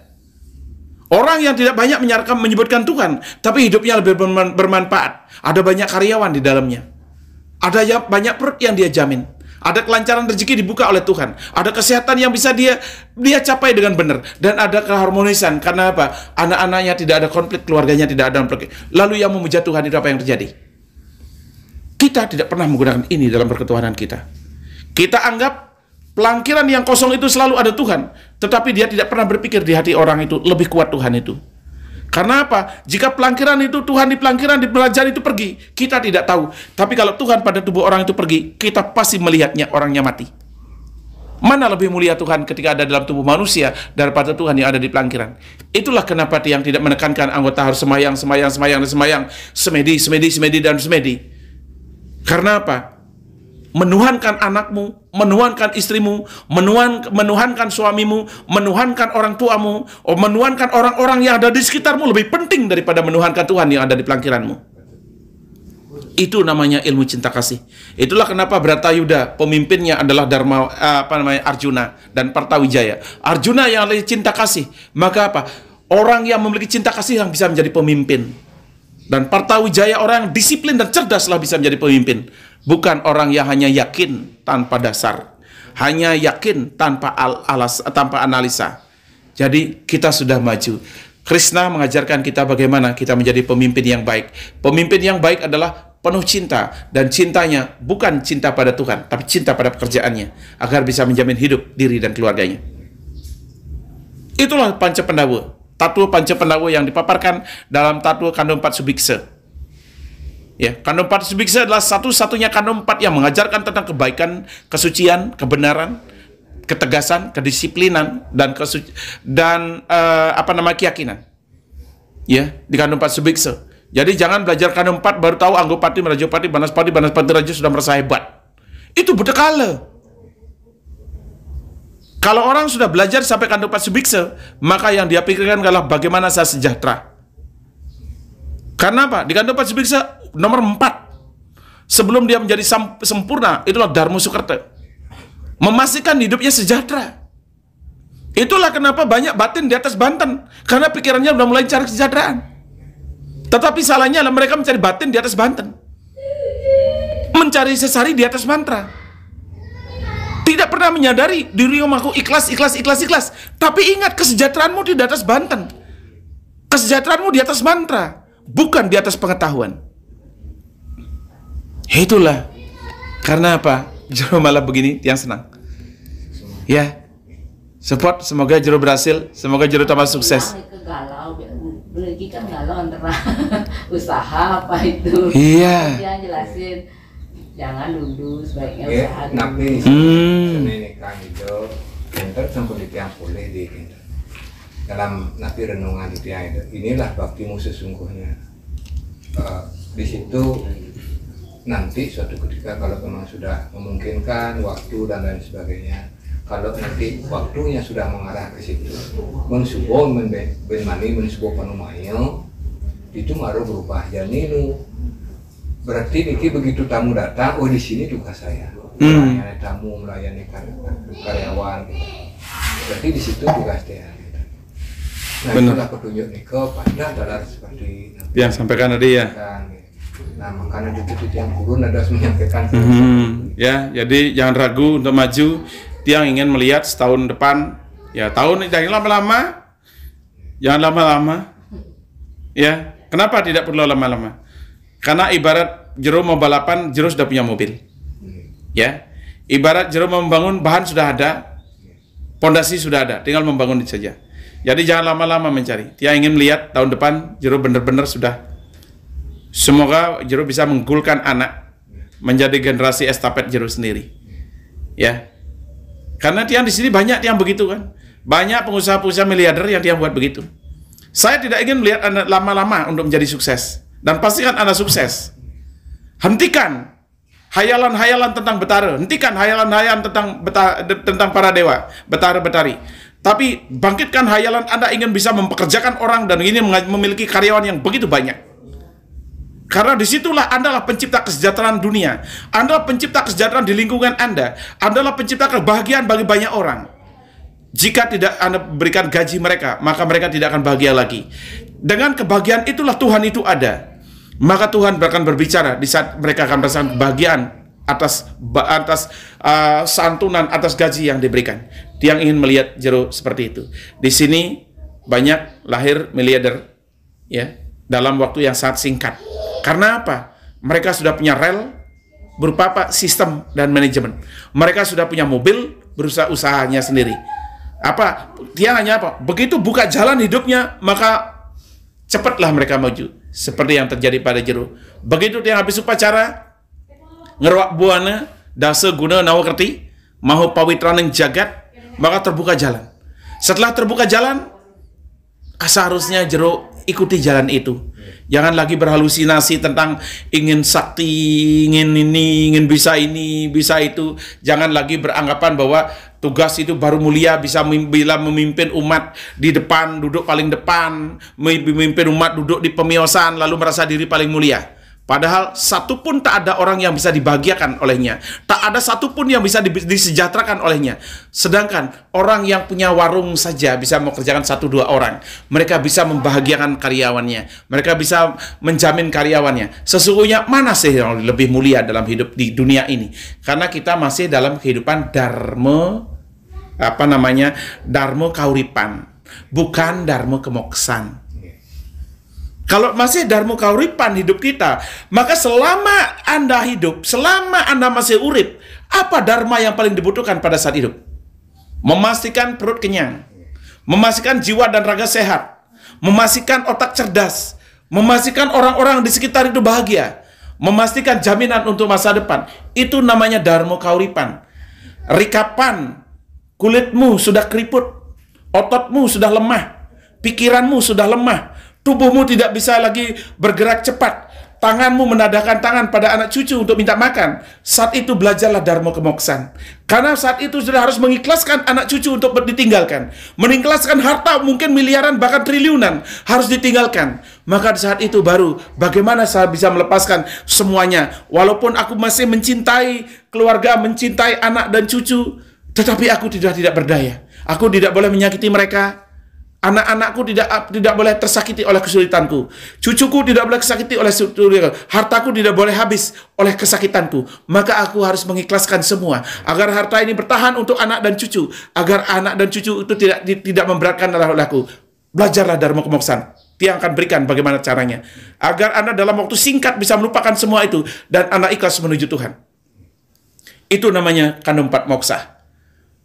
Speaker 2: Orang yang tidak banyak menyebutkan Tuhan, tapi hidupnya lebih bermanfaat. Ada banyak karyawan di dalamnya. Ada banyak perut yang dia jamin. Ada kelancaran rezeki dibuka oleh Tuhan. Ada kesehatan yang bisa dia capai dengan benar. Dan ada keharmonisan. Karena apa? Anak-anaknya tidak ada konflik, keluarganya tidak ada konflik. Lalu yang memuja Tuhan itu apa yang terjadi? Kita tidak pernah menggunakan ini dalam perketuhanan kita. Kita anggap pelangkiran yang kosong itu selalu ada Tuhan. Tetapi dia tidak pernah berpikir di hati orang itu lebih kuat Tuhan itu. Karena apa? Jika pelangkiran itu, Tuhan di pelangkiran, di belajar itu pergi, kita tidak tahu. Tapi kalau Tuhan pada tubuh orang itu pergi, kita pasti melihatnya, orangnya mati. Mana lebih mulia Tuhan ketika ada dalam tubuh manusia daripada Tuhan yang ada di pelangkiran. Itulah kenapa yang tidak menekankan anggota harus sembahyang, semedi, dan semedi. Karena apa? Menuhankan anakmu, menuhankan istrimu, menuhankan suamimu, menuhankan orang tuamu, menuhankan orang-orang yang ada di sekitarmu lebih penting daripada menuhankan Tuhan yang ada di pelangkiranmu. Itu namanya ilmu cinta kasih. Itulah kenapa Bratayuda pemimpinnya adalah Arjuna dan Partawijaya. Arjuna yang memiliki cinta kasih, maka apa? Orang yang memiliki cinta kasih yang bisa menjadi pemimpin. Dan Partawijaya orang yang disiplin dan cerdaslah bisa menjadi pemimpin. Bukan orang yang hanya yakin tanpa dasar, hanya yakin tanpa analisa. Jadi kita sudah maju. Krishna mengajarkan kita bagaimana kita menjadi pemimpin yang baik. Pemimpin yang baik adalah penuh cinta, dan cintanya bukan cinta pada Tuhan, tapi cinta pada pekerjaannya, agar bisa menjamin hidup diri dan keluarganya. Itulah Panca Pandawa. Tattwa Panca Pandawa yang dipaparkan dalam Tattwa Kanda 4 Subiksa. Ya, Kanda 4 Subiksa adalah satu-satunya Kanda 4 yang mengajarkan tentang kebaikan, kesucian, kebenaran, ketegasan, kedisiplinan, dan keyakinan. Ya, di Kanda 4 Subiksa. Jadi jangan belajar Kanda 4 baru tahu Anggopati, Marajopati, Banaspati Raja sudah merasa hebat. Itu buta kala. Kalau orang sudah belajar sampai Kanda 4 Subiksa, maka yang dia pikirkan adalah bagaimana saya sejahtera. Karena apa? Di Kanda 4 Subiksa nomor 4, sebelum dia menjadi sempurna, itulah Dharma Sukerta. Memastikan hidupnya sejahtera. Itulah kenapa banyak batin di atas Banten, karena pikirannya sudah mulai cari kesejahteraan. Tetapi salahnya adalah mereka mencari batin di atas Banten, mencari sesari di atas mantra. Tidak pernah menyadari diri aku ikhlas. Tapi ingat, kesejahteraanmu di atas Banten. Kesejahteraanmu di atas mantra, bukan di atas pengetahuan. Itulah. Karena apa? Jero malah begini, yang senang. Ya. Support, semoga Jero berhasil, semoga Jero tambah sukses.
Speaker 3: Galau, lagi kan galau antara usaha apa itu.
Speaker 2: Iya.
Speaker 3: Dia jelasin. Jangan dulu sebaiknya usaha dulu.
Speaker 1: Nabi senenikan itu enter sampai yang boleh di dalam nabi renungan itu yang itu. Inilah baktimu sesungguhnya. Di situ nanti suatu ketika kalau memang sudah memungkinkan waktu dan lain sebagainya, kalau nanti waktunya sudah mengarah ke situ, mensubuh benmani mensubuh panumayo itu maru berubah janinu. Berarti niki begitu tamu datang, oh di sini tugas saya, melayani tamu, melayani karyawan. Berarti di situ tugas dia. Nah, itulah petunjuk Niko pada adalah seperti
Speaker 2: yang sampaikan tadi ya.
Speaker 1: Nah, makanya itu yang kurun ada menyampaikan.
Speaker 2: Ya, jadi jangan ragu untuk maju. Tiang ingin melihat setahun depan, ya tahun jangan lama-lama, jangan lama-lama. Ya, kenapa tidak perlu lama-lama? Karena ibarat Jero mau balapan, Jero sudah punya mobil. Ya. Ibarat Jero mau membangun, bahan sudah ada, pondasi sudah ada, tinggal membangun itu saja. Jadi jangan lama-lama mencari. Dia ingin melihat tahun depan Jero benar-benar sudah. Semoga Jero bisa menggulkan anak menjadi generasi estafet Jero sendiri. Ya. Karena tiang di sini banyak yang begitu kan. Banyak pengusaha-pengusaha miliarder yang tiang buat begitu. Saya tidak ingin melihat Anda lama-lama untuk menjadi sukses. Dan pastikan Anda sukses. Hentikan hayalan-hayalan tentang Betara. Hentikan hayalan-hayalan tentang para dewa, Betara-betari. Tapi bangkitkan hayalan Anda ingin bisa mempekerjakan orang dan ingin memiliki karyawan yang begitu banyak. Karena disitulah Anda adalah pencipta kesejahteraan dunia. Anda adalah pencipta kesejahteraan di lingkungan Anda. Anda adalah pencipta kebahagiaan bagi banyak orang. Jika tidak Anda berikan gaji mereka, maka mereka tidak akan bahagia lagi. Dengan kebahagiaan itulah Tuhan itu ada. Maka Tuhan akan berbicara di saat mereka akan merasakan kebahagiaan atas santunan, atas gaji yang diberikan. Dia ingin melihat Jero seperti itu. Di sini banyak lahir miliarder ya dalam waktu yang sangat singkat. Karena apa? Mereka sudah punya rel berupa apa? Sistem dan manajemen. Mereka sudah punya mobil berusaha usahanya sendiri. Apa? Dia hanya apa? Begitu buka jalan hidupnya, maka cepatlah mereka maju. Seperti yang terjadi pada Jero. Begitu dia habis upacara, ngeruak buana, dasa guna nawa kerti, mahu pawitraning jagat, maka terbuka jalan. Setelah terbuka jalan, seharusnya Jero ikuti jalan itu. Jangan lagi berhalusinasi tentang ingin sakti, ingin ini, ingin bisa ini, bisa itu. Jangan lagi beranggapan bahwa tugas itu baru mulia bisa bila memimpin umat di depan, duduk paling depan, memimpin umat duduk di pemiosan, lalu merasa diri paling mulia. Padahal satupun tak ada orang yang bisa dibahagiakan olehnya. Tak ada satupun yang bisa disejahterakan olehnya. Sedangkan orang yang punya warung saja bisa mengerjakan 1-2 orang. Mereka bisa membahagiakan karyawannya. Mereka bisa menjamin karyawannya. Sesungguhnya mana sih yang lebih mulia dalam hidup di dunia ini? Karena kita masih dalam kehidupan dharma, dharma kauripan. Bukan dharma kemoksan. Kalau masih dharma kauripan hidup kita, maka selama Anda hidup, selama Anda masih urip, apa dharma yang paling dibutuhkan pada saat hidup? Memastikan perut kenyang, memastikan jiwa dan raga sehat, memastikan otak cerdas, memastikan orang-orang di sekitar itu bahagia, memastikan jaminan untuk masa depan. Itu namanya Dharma Kauripan. Rikapan, kulitmu sudah keriput, ototmu sudah lemah, pikiranmu sudah lemah, tubuhmu tidak bisa lagi bergerak cepat, tanganmu menadahkan tangan pada anak cucu untuk minta makan. Saat itu belajarlah Dharma Kemoksaan. Karena saat itu sudah harus mengikhlaskan anak cucu untuk ditinggalkan. Mengikhlaskan harta mungkin miliaran bahkan triliunan harus ditinggalkan. Maka di saat itu baru bagaimana saya bisa melepaskan semuanya. Walaupun aku masih mencintai keluarga, mencintai anak dan cucu, tetapi aku tidak berdaya. Aku tidak boleh menyakiti mereka. Anak-anakku tidak boleh tersakiti oleh kesulitanku. Cucuku tidak boleh tersakiti oleh kesulitanku. Hartaku tidak boleh habis oleh kesakitanku. Maka aku harus mengikhlaskan semua agar harta ini bertahan untuk anak dan cucu, agar anak dan cucu itu tidak memberatkan olehku. Belajarlah Dharma Kemoksaan. Dia akan berikan bagaimana caranya agar Anda dalam waktu singkat bisa melupakan semua itu dan Anda ikhlas menuju Tuhan. Itu namanya kandung 4 moksa.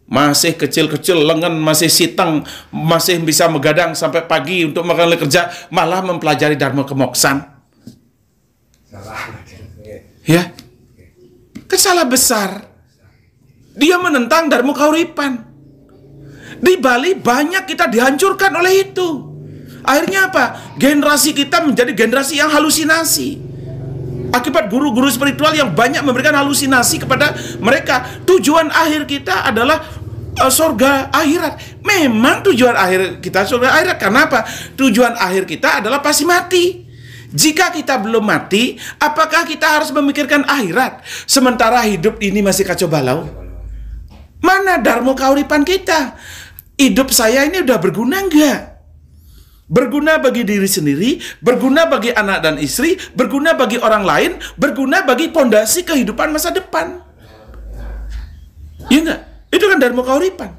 Speaker 2: Masih kecil-kecil, lengan masih sitang, masih bisa megadang sampai pagi untuk makan kerja, malah mempelajari Dharma Kemoksaan. Ya, kan salah besar. Dia menentang Dharma Kauripan. Di Bali banyak kita dihancurkan oleh itu. Akhirnya apa? Generasi kita menjadi generasi yang halusinasi. Akibat guru-guru spiritual yang banyak memberikan halusinasi kepada mereka. Tujuan akhir kita adalah surga akhirat. Memang tujuan akhir kita surga akhirat. Karena apa? Tujuan akhir kita adalah pasti mati. Jika kita belum mati, apakah kita harus memikirkan akhirat sementara hidup ini masih kacau balau? Mana Dharma Kauripan kita? Hidup saya ini udah berguna enggak? Berguna bagi diri sendiri, berguna bagi anak dan istri, berguna bagi orang lain, berguna bagi pondasi kehidupan masa depan. Iya enggak? Itu kan Dharma Kauripan.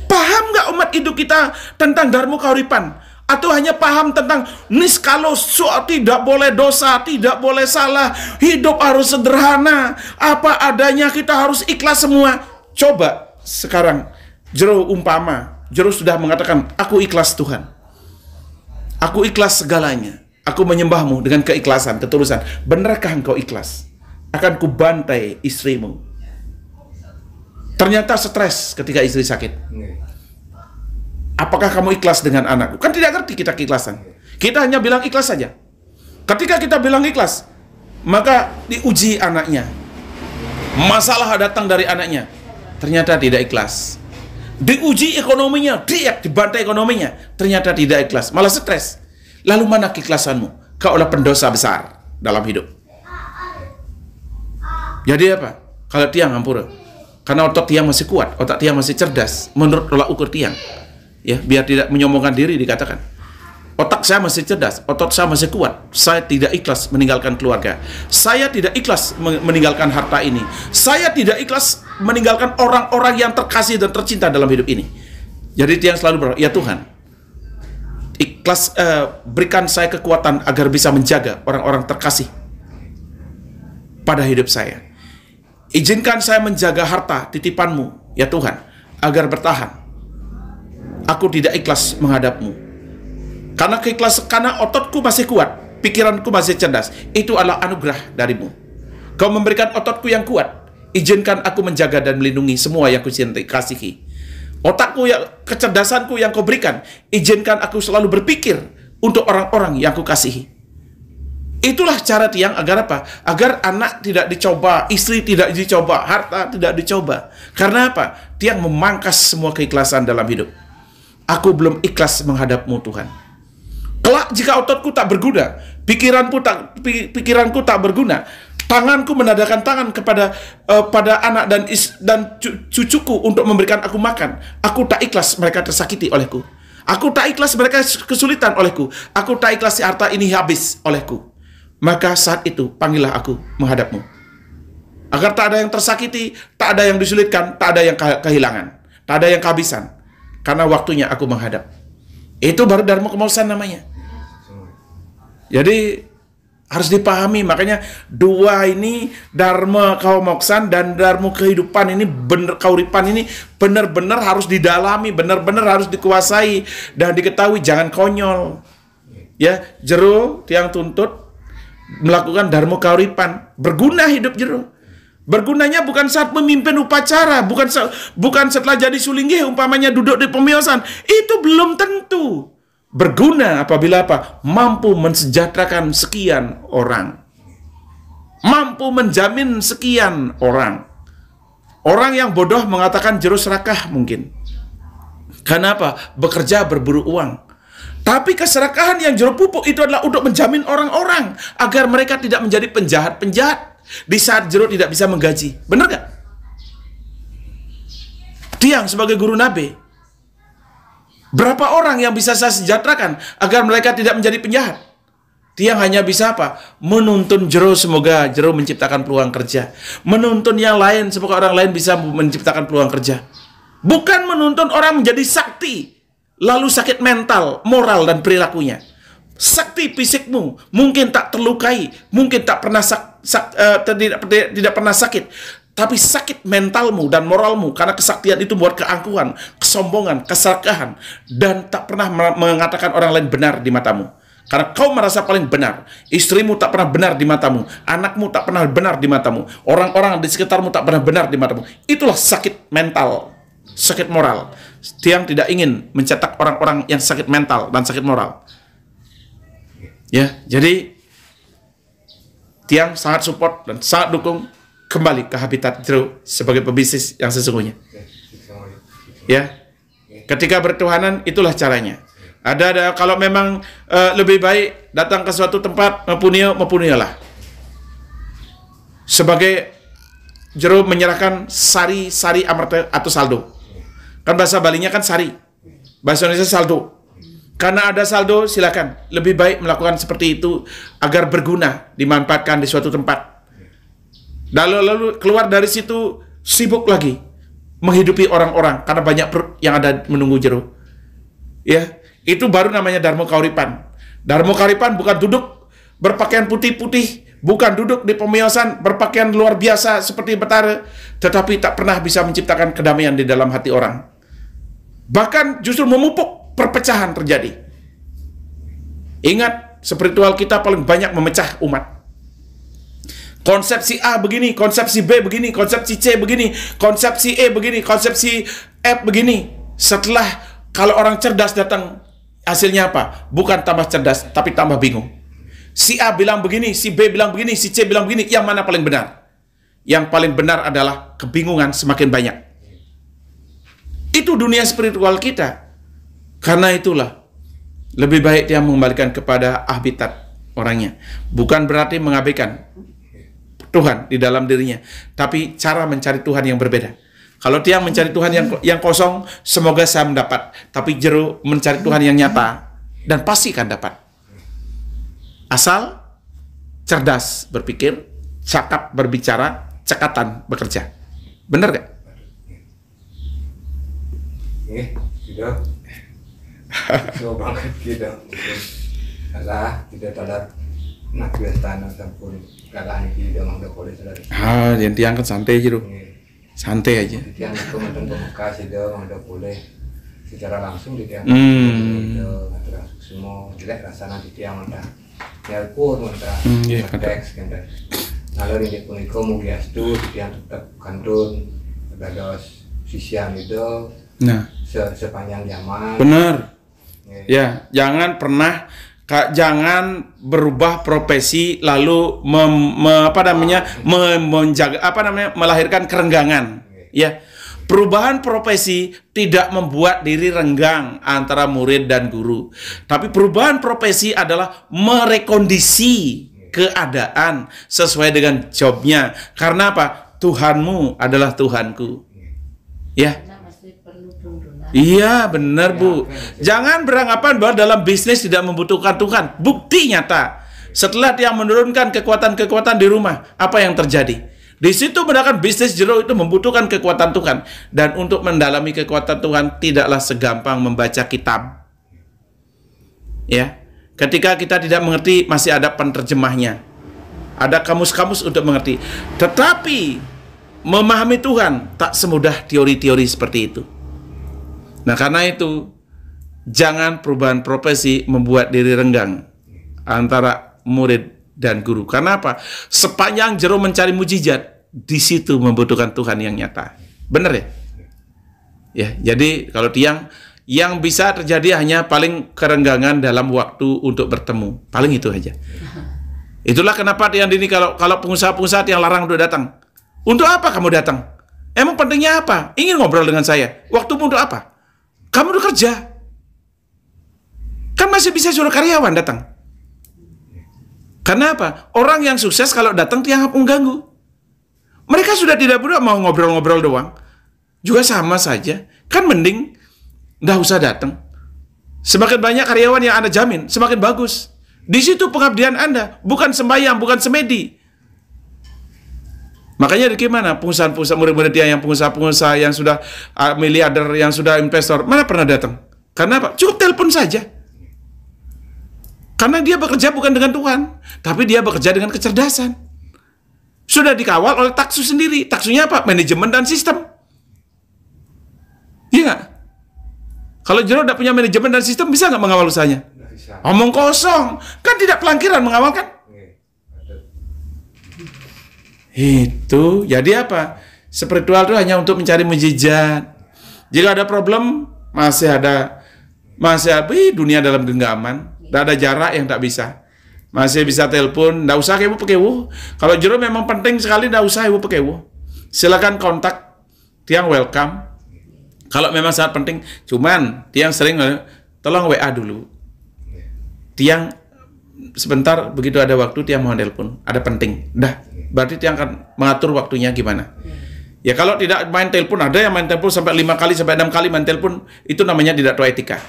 Speaker 2: Paham nggak umat hidup kita tentang Dharma Kauripan? Atau hanya paham tentang niskalo, tidak boleh dosa, tidak boleh salah, hidup harus sederhana, apa adanya, kita harus ikhlas semua. Coba sekarang Jero umpama, Jero sudah mengatakan, aku ikhlas Tuhan, aku ikhlas segalanya, aku menyembahmu dengan keikhlasan, ketulusan. Benarkah engkau ikhlas? Akan kubantai istrimu. Ternyata stres ketika istri sakit. Apakah kamu ikhlas dengan anakku? Kan tidak ngerti kita keikhlasan. Kita hanya bilang ikhlas saja. Ketika kita bilang ikhlas, maka diuji anaknya. Masalah datang dari anaknya. Ternyata tidak ikhlas. Diuji ekonominya, dibantai ekonominya. Ternyata tidak ikhlas, malah stres. Lalu mana keikhlasanmu? Kau adalah pendosa besar dalam hidup. Jadi apa? Kalau tiang hampura. Karena otot tiang masih kuat, otak tiang masih cerdas, menurut tolak ukur tiang. Ya, biar tidak menyombongkan diri dikatakan. Otak saya masih cerdas, otot saya masih kuat. Saya tidak ikhlas meninggalkan keluarga. Saya tidak ikhlas meninggalkan harta ini. Saya tidak ikhlas meninggalkan orang-orang yang terkasih dan tercinta dalam hidup ini. Jadi tiang selalu berdoa, ya Tuhan, ikhlas, berikan saya kekuatan agar bisa menjaga orang-orang terkasih pada hidup saya. Izinkan saya menjaga harta titipanmu, ya Tuhan, agar bertahan. Aku tidak ikhlas menghadapmu. Karena ototku masih kuat, pikiranku masih cerdas. Itu adalah anugerah darimu. Kau memberikan ototku yang kuat. Izinkan aku menjaga dan melindungi semua yang kucintai, kasihi. Otakku, kecerdasanku yang kau berikan, izinkan aku selalu berpikir untuk orang-orang yang ku kasihi. Itulah cara tiang agar apa? Agar anak tidak dicoba, istri tidak dicoba, harta tidak dicoba. Karena apa? Tiang memangkas semua keikhlasan dalam hidup. Aku belum ikhlas menghadapmu Tuhan. Kelak jika ototku tak berguna, pikiranku tak berguna, tanganku menadahkan tangan pada anak dan cucuku untuk memberikan aku makan, aku tak ikhlas mereka tersakiti olehku. Aku tak ikhlas mereka kesulitan olehku. Aku tak ikhlas si harta ini habis olehku. Maka saat itu panggillah aku menghadapmu. Agar tak ada yang tersakiti, tak ada yang disulitkan, tak ada yang kehilangan, tak ada yang kehabisan. Karena waktunya aku menghadap. Itu baru Dharma Kemoksaan namanya. Jadi Harus dipahami, makanya dua ini, dharma kaumoksan dan dharma kehidupan ini, bener kauripan ini benar-benar harus didalami, benar-benar harus dikuasai dan diketahui, jangan konyol. Ya, jero tiang tuntut melakukan dharma kauripan, berguna hidup jero. Bergunanya bukan saat memimpin upacara, bukan setelah jadi sulinggih umpamanya duduk di pemiosan, itu belum tentu. Berguna apabila apa? Mampu mensejahterakan sekian orang. Mampu menjamin sekian orang. Orang yang bodoh mengatakan jero serakah mungkin. Karena apa? Bekerja berburu uang. Tapi keserakahan yang jero pupuk itu adalah untuk menjamin orang-orang agar mereka tidak menjadi penjahat-penjahat di saat jero tidak bisa menggaji. Benar gak? Tiang sebagai guru nabe, berapa orang yang bisa saya sejahterakan agar mereka tidak menjadi penjahat? Tiang hanya bisa apa? Menuntun jero, semoga jero menciptakan peluang kerja. Menuntun yang lain, semoga orang lain bisa menciptakan peluang kerja. Bukan menuntun orang menjadi sakti, lalu sakit mental, moral, dan perilakunya. Sakti fisikmu mungkin tak terlukai, mungkin tak pernah tidak pernah sakit, tapi sakit mentalmu dan moralmu karena kesaktian itu buat keangkuhan, kesombongan, keserakahan, dan tak pernah mengatakan orang lain benar di matamu. Karena kau merasa paling benar, istrimu tak pernah benar di matamu, anakmu tak pernah benar di matamu, orang-orang di sekitarmu tak pernah benar di matamu. Itulah sakit mental, sakit moral. Tiang tidak ingin mencetak orang-orang yang sakit mental dan sakit moral. Ya, jadi Tiang sangat support dan sangat dukung kembali ke habitat jero sebagai pebisnis yang sesungguhnya. Ya, ketika bertuhanan itulah caranya. Ada kalau memang lebih baik datang ke suatu tempat mempunialah. Sebagai jero menyerahkan sari amarta atau saldo. Kan bahasa Balinya kan sari, bahasa Indonesia saldo. Karena ada saldo, silakan. Lebih baik melakukan seperti itu agar berguna, dimanfaatkan di suatu tempat. Lalu keluar dari situ sibuk lagi menghidupi orang-orang karena banyak perut yang ada menunggu jero. Ya, itu baru namanya dharma kauripan. Dharma kauripan bukan duduk berpakaian putih-putih, bukan duduk di pemiosan berpakaian luar biasa seperti betara, tetapi tak pernah bisa menciptakan kedamaian di dalam hati orang. Bahkan justru memupuk perpecahan terjadi. Ingat, spiritual kita paling banyak memecah umat. Konsepsi A begini, konsepsi B begini, konsepsi C begini, konsepsi E begini, konsepsi F begini. Setelah kalau orang cerdas datang, hasilnya apa? Bukan tambah cerdas, tapi tambah bingung. Si A bilang begini, si B bilang begini, si C bilang begini. Yang mana paling benar? Yang paling benar adalah kebingungan semakin banyak. Itu dunia spiritual kita. Karena itulah lebih baik dia mengembalikan kepada habitat orangnya. Bukan berarti mengabaikan Tuhan di dalam dirinya, tapi cara mencari Tuhan yang berbeda. Kalau Tiang mencari Tuhan yang kosong, semoga saya mendapat. Tapi jero mencari Tuhan yang nyata, dan pasti akan dapat. Asal cerdas berpikir, cakap berbicara, cekatan bekerja. Benar gak?
Speaker 1: Sudah. So banget kita alah tidak ada nak biasa ataupun kalaan kita memang udah boleh sadar.
Speaker 2: Yang Tiang kan santai aja tuh, santai aja.
Speaker 1: Tiang itu mantan pembuka sih dia memang udah boleh secara langsung di Tiang. Ngatur semua jelek rasanya di Tiang udah telepon udah teks kan. Lalu ini pun itu mugias tuh di Tiang tetap kandun ada sisian itu.
Speaker 2: Nah,
Speaker 1: sepanjang zaman.
Speaker 2: Benar. Ya, jangan berubah profesi lalu melahirkan kerenggangan. Ya, perubahan profesi tidak membuat diri renggang antara murid dan guru. Tapi perubahan profesi adalah merekondisi keadaan sesuai dengan jobnya. Karena apa? Tuhanmu adalah Tuhanku. Ya. Iya benar Bu. Jangan beranggapan bahwa dalam bisnis tidak membutuhkan Tuhan. Bukti nyata. Setelah dia menurunkan kekuatan-kekuatan di rumah, apa yang terjadi? Di situ benar bisnis jero itu membutuhkan kekuatan Tuhan. Dan untuk mendalami kekuatan Tuhan tidaklah segampang membaca kitab. Ya. Ketika kita tidak mengerti, masih ada penerjemahnya. Ada kamus-kamus untuk mengerti. Tetapi memahami Tuhan tak semudah teori-teori seperti itu. Nah, karena itu jangan perubahan profesi membuat diri renggang antara murid dan guru. Karena apa? Sepanjang Jero mencari mujizat, di situ membutuhkan Tuhan yang nyata. Benar ya? Ya, jadi kalau tiang yang bisa terjadi hanya paling kerenggangan dalam waktu untuk bertemu. Paling itu aja. Itulah kenapa tiang ini kalau pengusaha-pengusaha yang larang untuk datang. Untuk apa kamu datang? Emang pentingnya apa? Ingin ngobrol dengan saya. Waktumu untuk apa? Kamu udah kerja. Kan masih bisa suruh karyawan datang. Karena apa? Orang yang sukses kalau datang tiang mengganggu. Mereka sudah tidak perlu mau ngobrol-ngobrol doang. Juga sama saja. Kan mending nggak usah datang. Semakin banyak karyawan yang Anda jamin, semakin bagus. Di situ pengabdian Anda, bukan sembahyang, bukan semedi. Makanya dari mana pengusaha-pengusaha, murid-murid yang pengusaha-pengusaha yang sudah miliarder, yang sudah investor, mana pernah datang? Karena apa? Cukup telepon saja. Karena dia bekerja bukan dengan Tuhan, tapi dia bekerja dengan kecerdasan. Sudah dikawal oleh taksu sendiri. Taksunya apa? Manajemen dan sistem. Iya nggak? Kalau Jero tidak punya manajemen dan sistem, bisa nggak mengawal usahanya? Omong kosong. Kan tidak pelangkiran mengawal kan? Itu. Jadi apa? Spiritual itu hanya untuk mencari mujizat. Jika ada problem, masih ada dunia dalam genggaman. Tidak ada jarak yang tak bisa. Masih bisa telepon. Tidak usah ibu pakai wuh. Kalau Jero memang penting sekali, tidak usah ibu pakai wuh. Silakan kontak. Tiang welcome. Kalau memang sangat penting, cuman tiang sering tolong WA dulu. Tiang sebentar begitu ada waktu tiang mau telepon, ada penting. Dah, berarti tiang akan mengatur waktunya gimana. Ya kalau tidak main telepon, ada yang main telepon sampai 5 kali sampai 6 kali main telepon, itu namanya tidak tahu etika.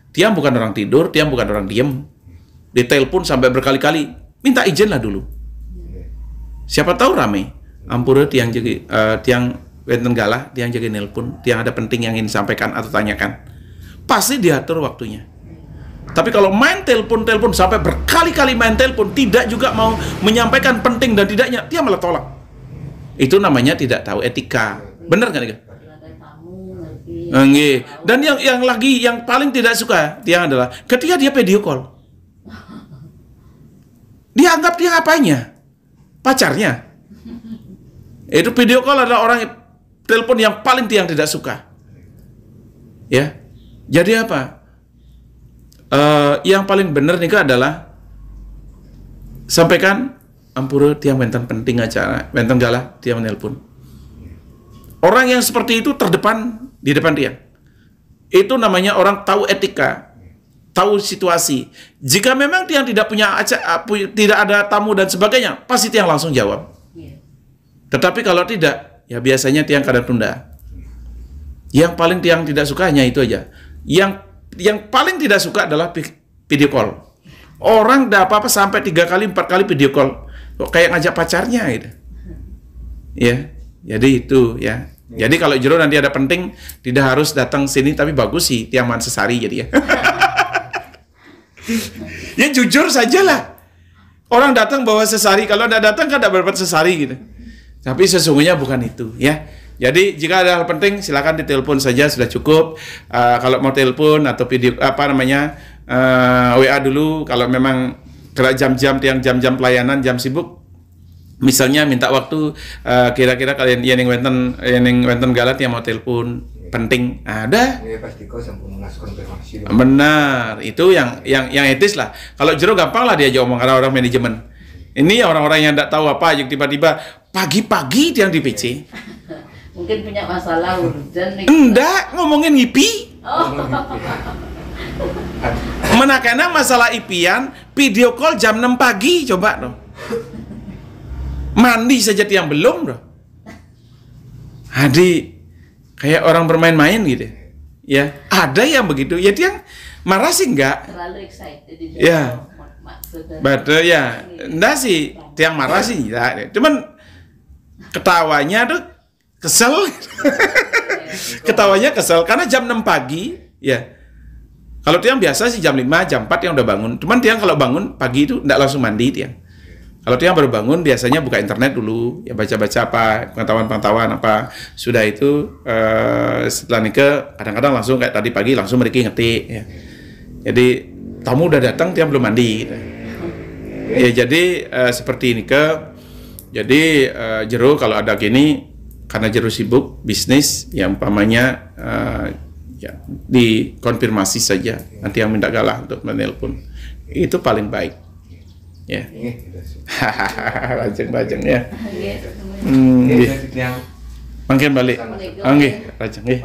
Speaker 2: Tiang bukan orang tidur, tiang bukan orang diem. Ditelepon sampai berkali-kali, minta izin lah dulu. Siapa tahu rame. Ampura tiang tiang Wenten galah, dia yang jaga nelpon, dia ada penting yang ingin disampaikan atau tanyakan. Pasti diatur waktunya. Tapi kalau main telepon sampai berkali-kali main telepon, tidak juga mau menyampaikan penting dan tidaknya, dia malah tolak. Itu namanya tidak tahu etika. Benar nggak? Dan yang paling tidak suka dia adalah ketika dia video call. Dia anggap dia apanya? Pacarnya. Itu video call adalah orang telepon yang paling tiang tidak suka. Ya. Jadi apa? Yang paling benar nih adalah sampaikan ampura tiang wenten penting acara, wenten galah tiang menelpon. Orang yang seperti itu terdepan di depan tiang. Itu namanya orang tahu etika, tahu situasi. Jika memang tiang tidak punya tidak ada tamu dan sebagainya, pasti tiang langsung jawab. Tetapi kalau tidak, ya biasanya tiang kadang tunda. Yang paling tiang tidak suka hanya itu aja. Yang paling tidak suka adalah video call. Orang tidak apa-apa sampai 3 kali 4 kali video call. Kok kayak ngajak pacarnya gitu. Ya, jadi itu ya. Jadi kalau Jero nanti ada penting, tidak harus datang sini, tapi bagus sih tiang man sesari jadi ya. Ya jujur sajalah. Orang datang bawa sesari, kalau tidak datang kan tidak berdapat sesari gitu. Tapi sesungguhnya bukan itu ya. Jadi jika ada hal penting silakan ditelepon saja sudah cukup. Kalau mau telepon atau video WA dulu. Kalau memang jam-jam pelayanan jam sibuk, misalnya minta waktu kira-kira kalian yang wenten galat yang mau telepon penting ada. Benar itu yang etis lah. Kalau Jero gampang lah dia ngomong karena orang manajemen. Ini orang-orang yang tidak tahu apa, yang tiba-tiba pagi-pagi yang di PC.
Speaker 3: Mungkin punya masalah urgent.
Speaker 2: Enggak, ngomongin IP.
Speaker 3: Oh.
Speaker 2: Menakena masalah IP-an, video call jam 6 pagi, coba dong. Mandi saja tiang belum dong. Adik, kayak orang bermain-main gitu. Ya, ada yang begitu. Ya tiang marah sih enggak.
Speaker 3: Terlalu excited.
Speaker 2: Ya. Betul ya, enggak sih, tiang marah sih, enggak. Cuman ketawanya tuh kesel, ketawanya kesel karena jam 6 pagi, ya Kalau tiang biasa sih jam 5, jam 4 yang udah bangun. Cuman tiang kalau bangun pagi itu enggak langsung mandi tiang. Kalau tiang baru bangun biasanya buka internet dulu, ya baca-baca apa, pengetahuan-pengetahuan apa. Sudah itu setelah nikah kadang-kadang langsung kayak tadi pagi langsung mereka ngetik ya. Jadi tamu udah datang tiang belum mandi gitu. Ya jadi seperti ini jadi Jero kalau ada gini karena Jero sibuk bisnis yang umpamanya ya dikonfirmasi saja nanti yang minta galah untuk menelpon itu paling baik ya. Rajeng ya. Makin balik. Oke, rajeng nggih.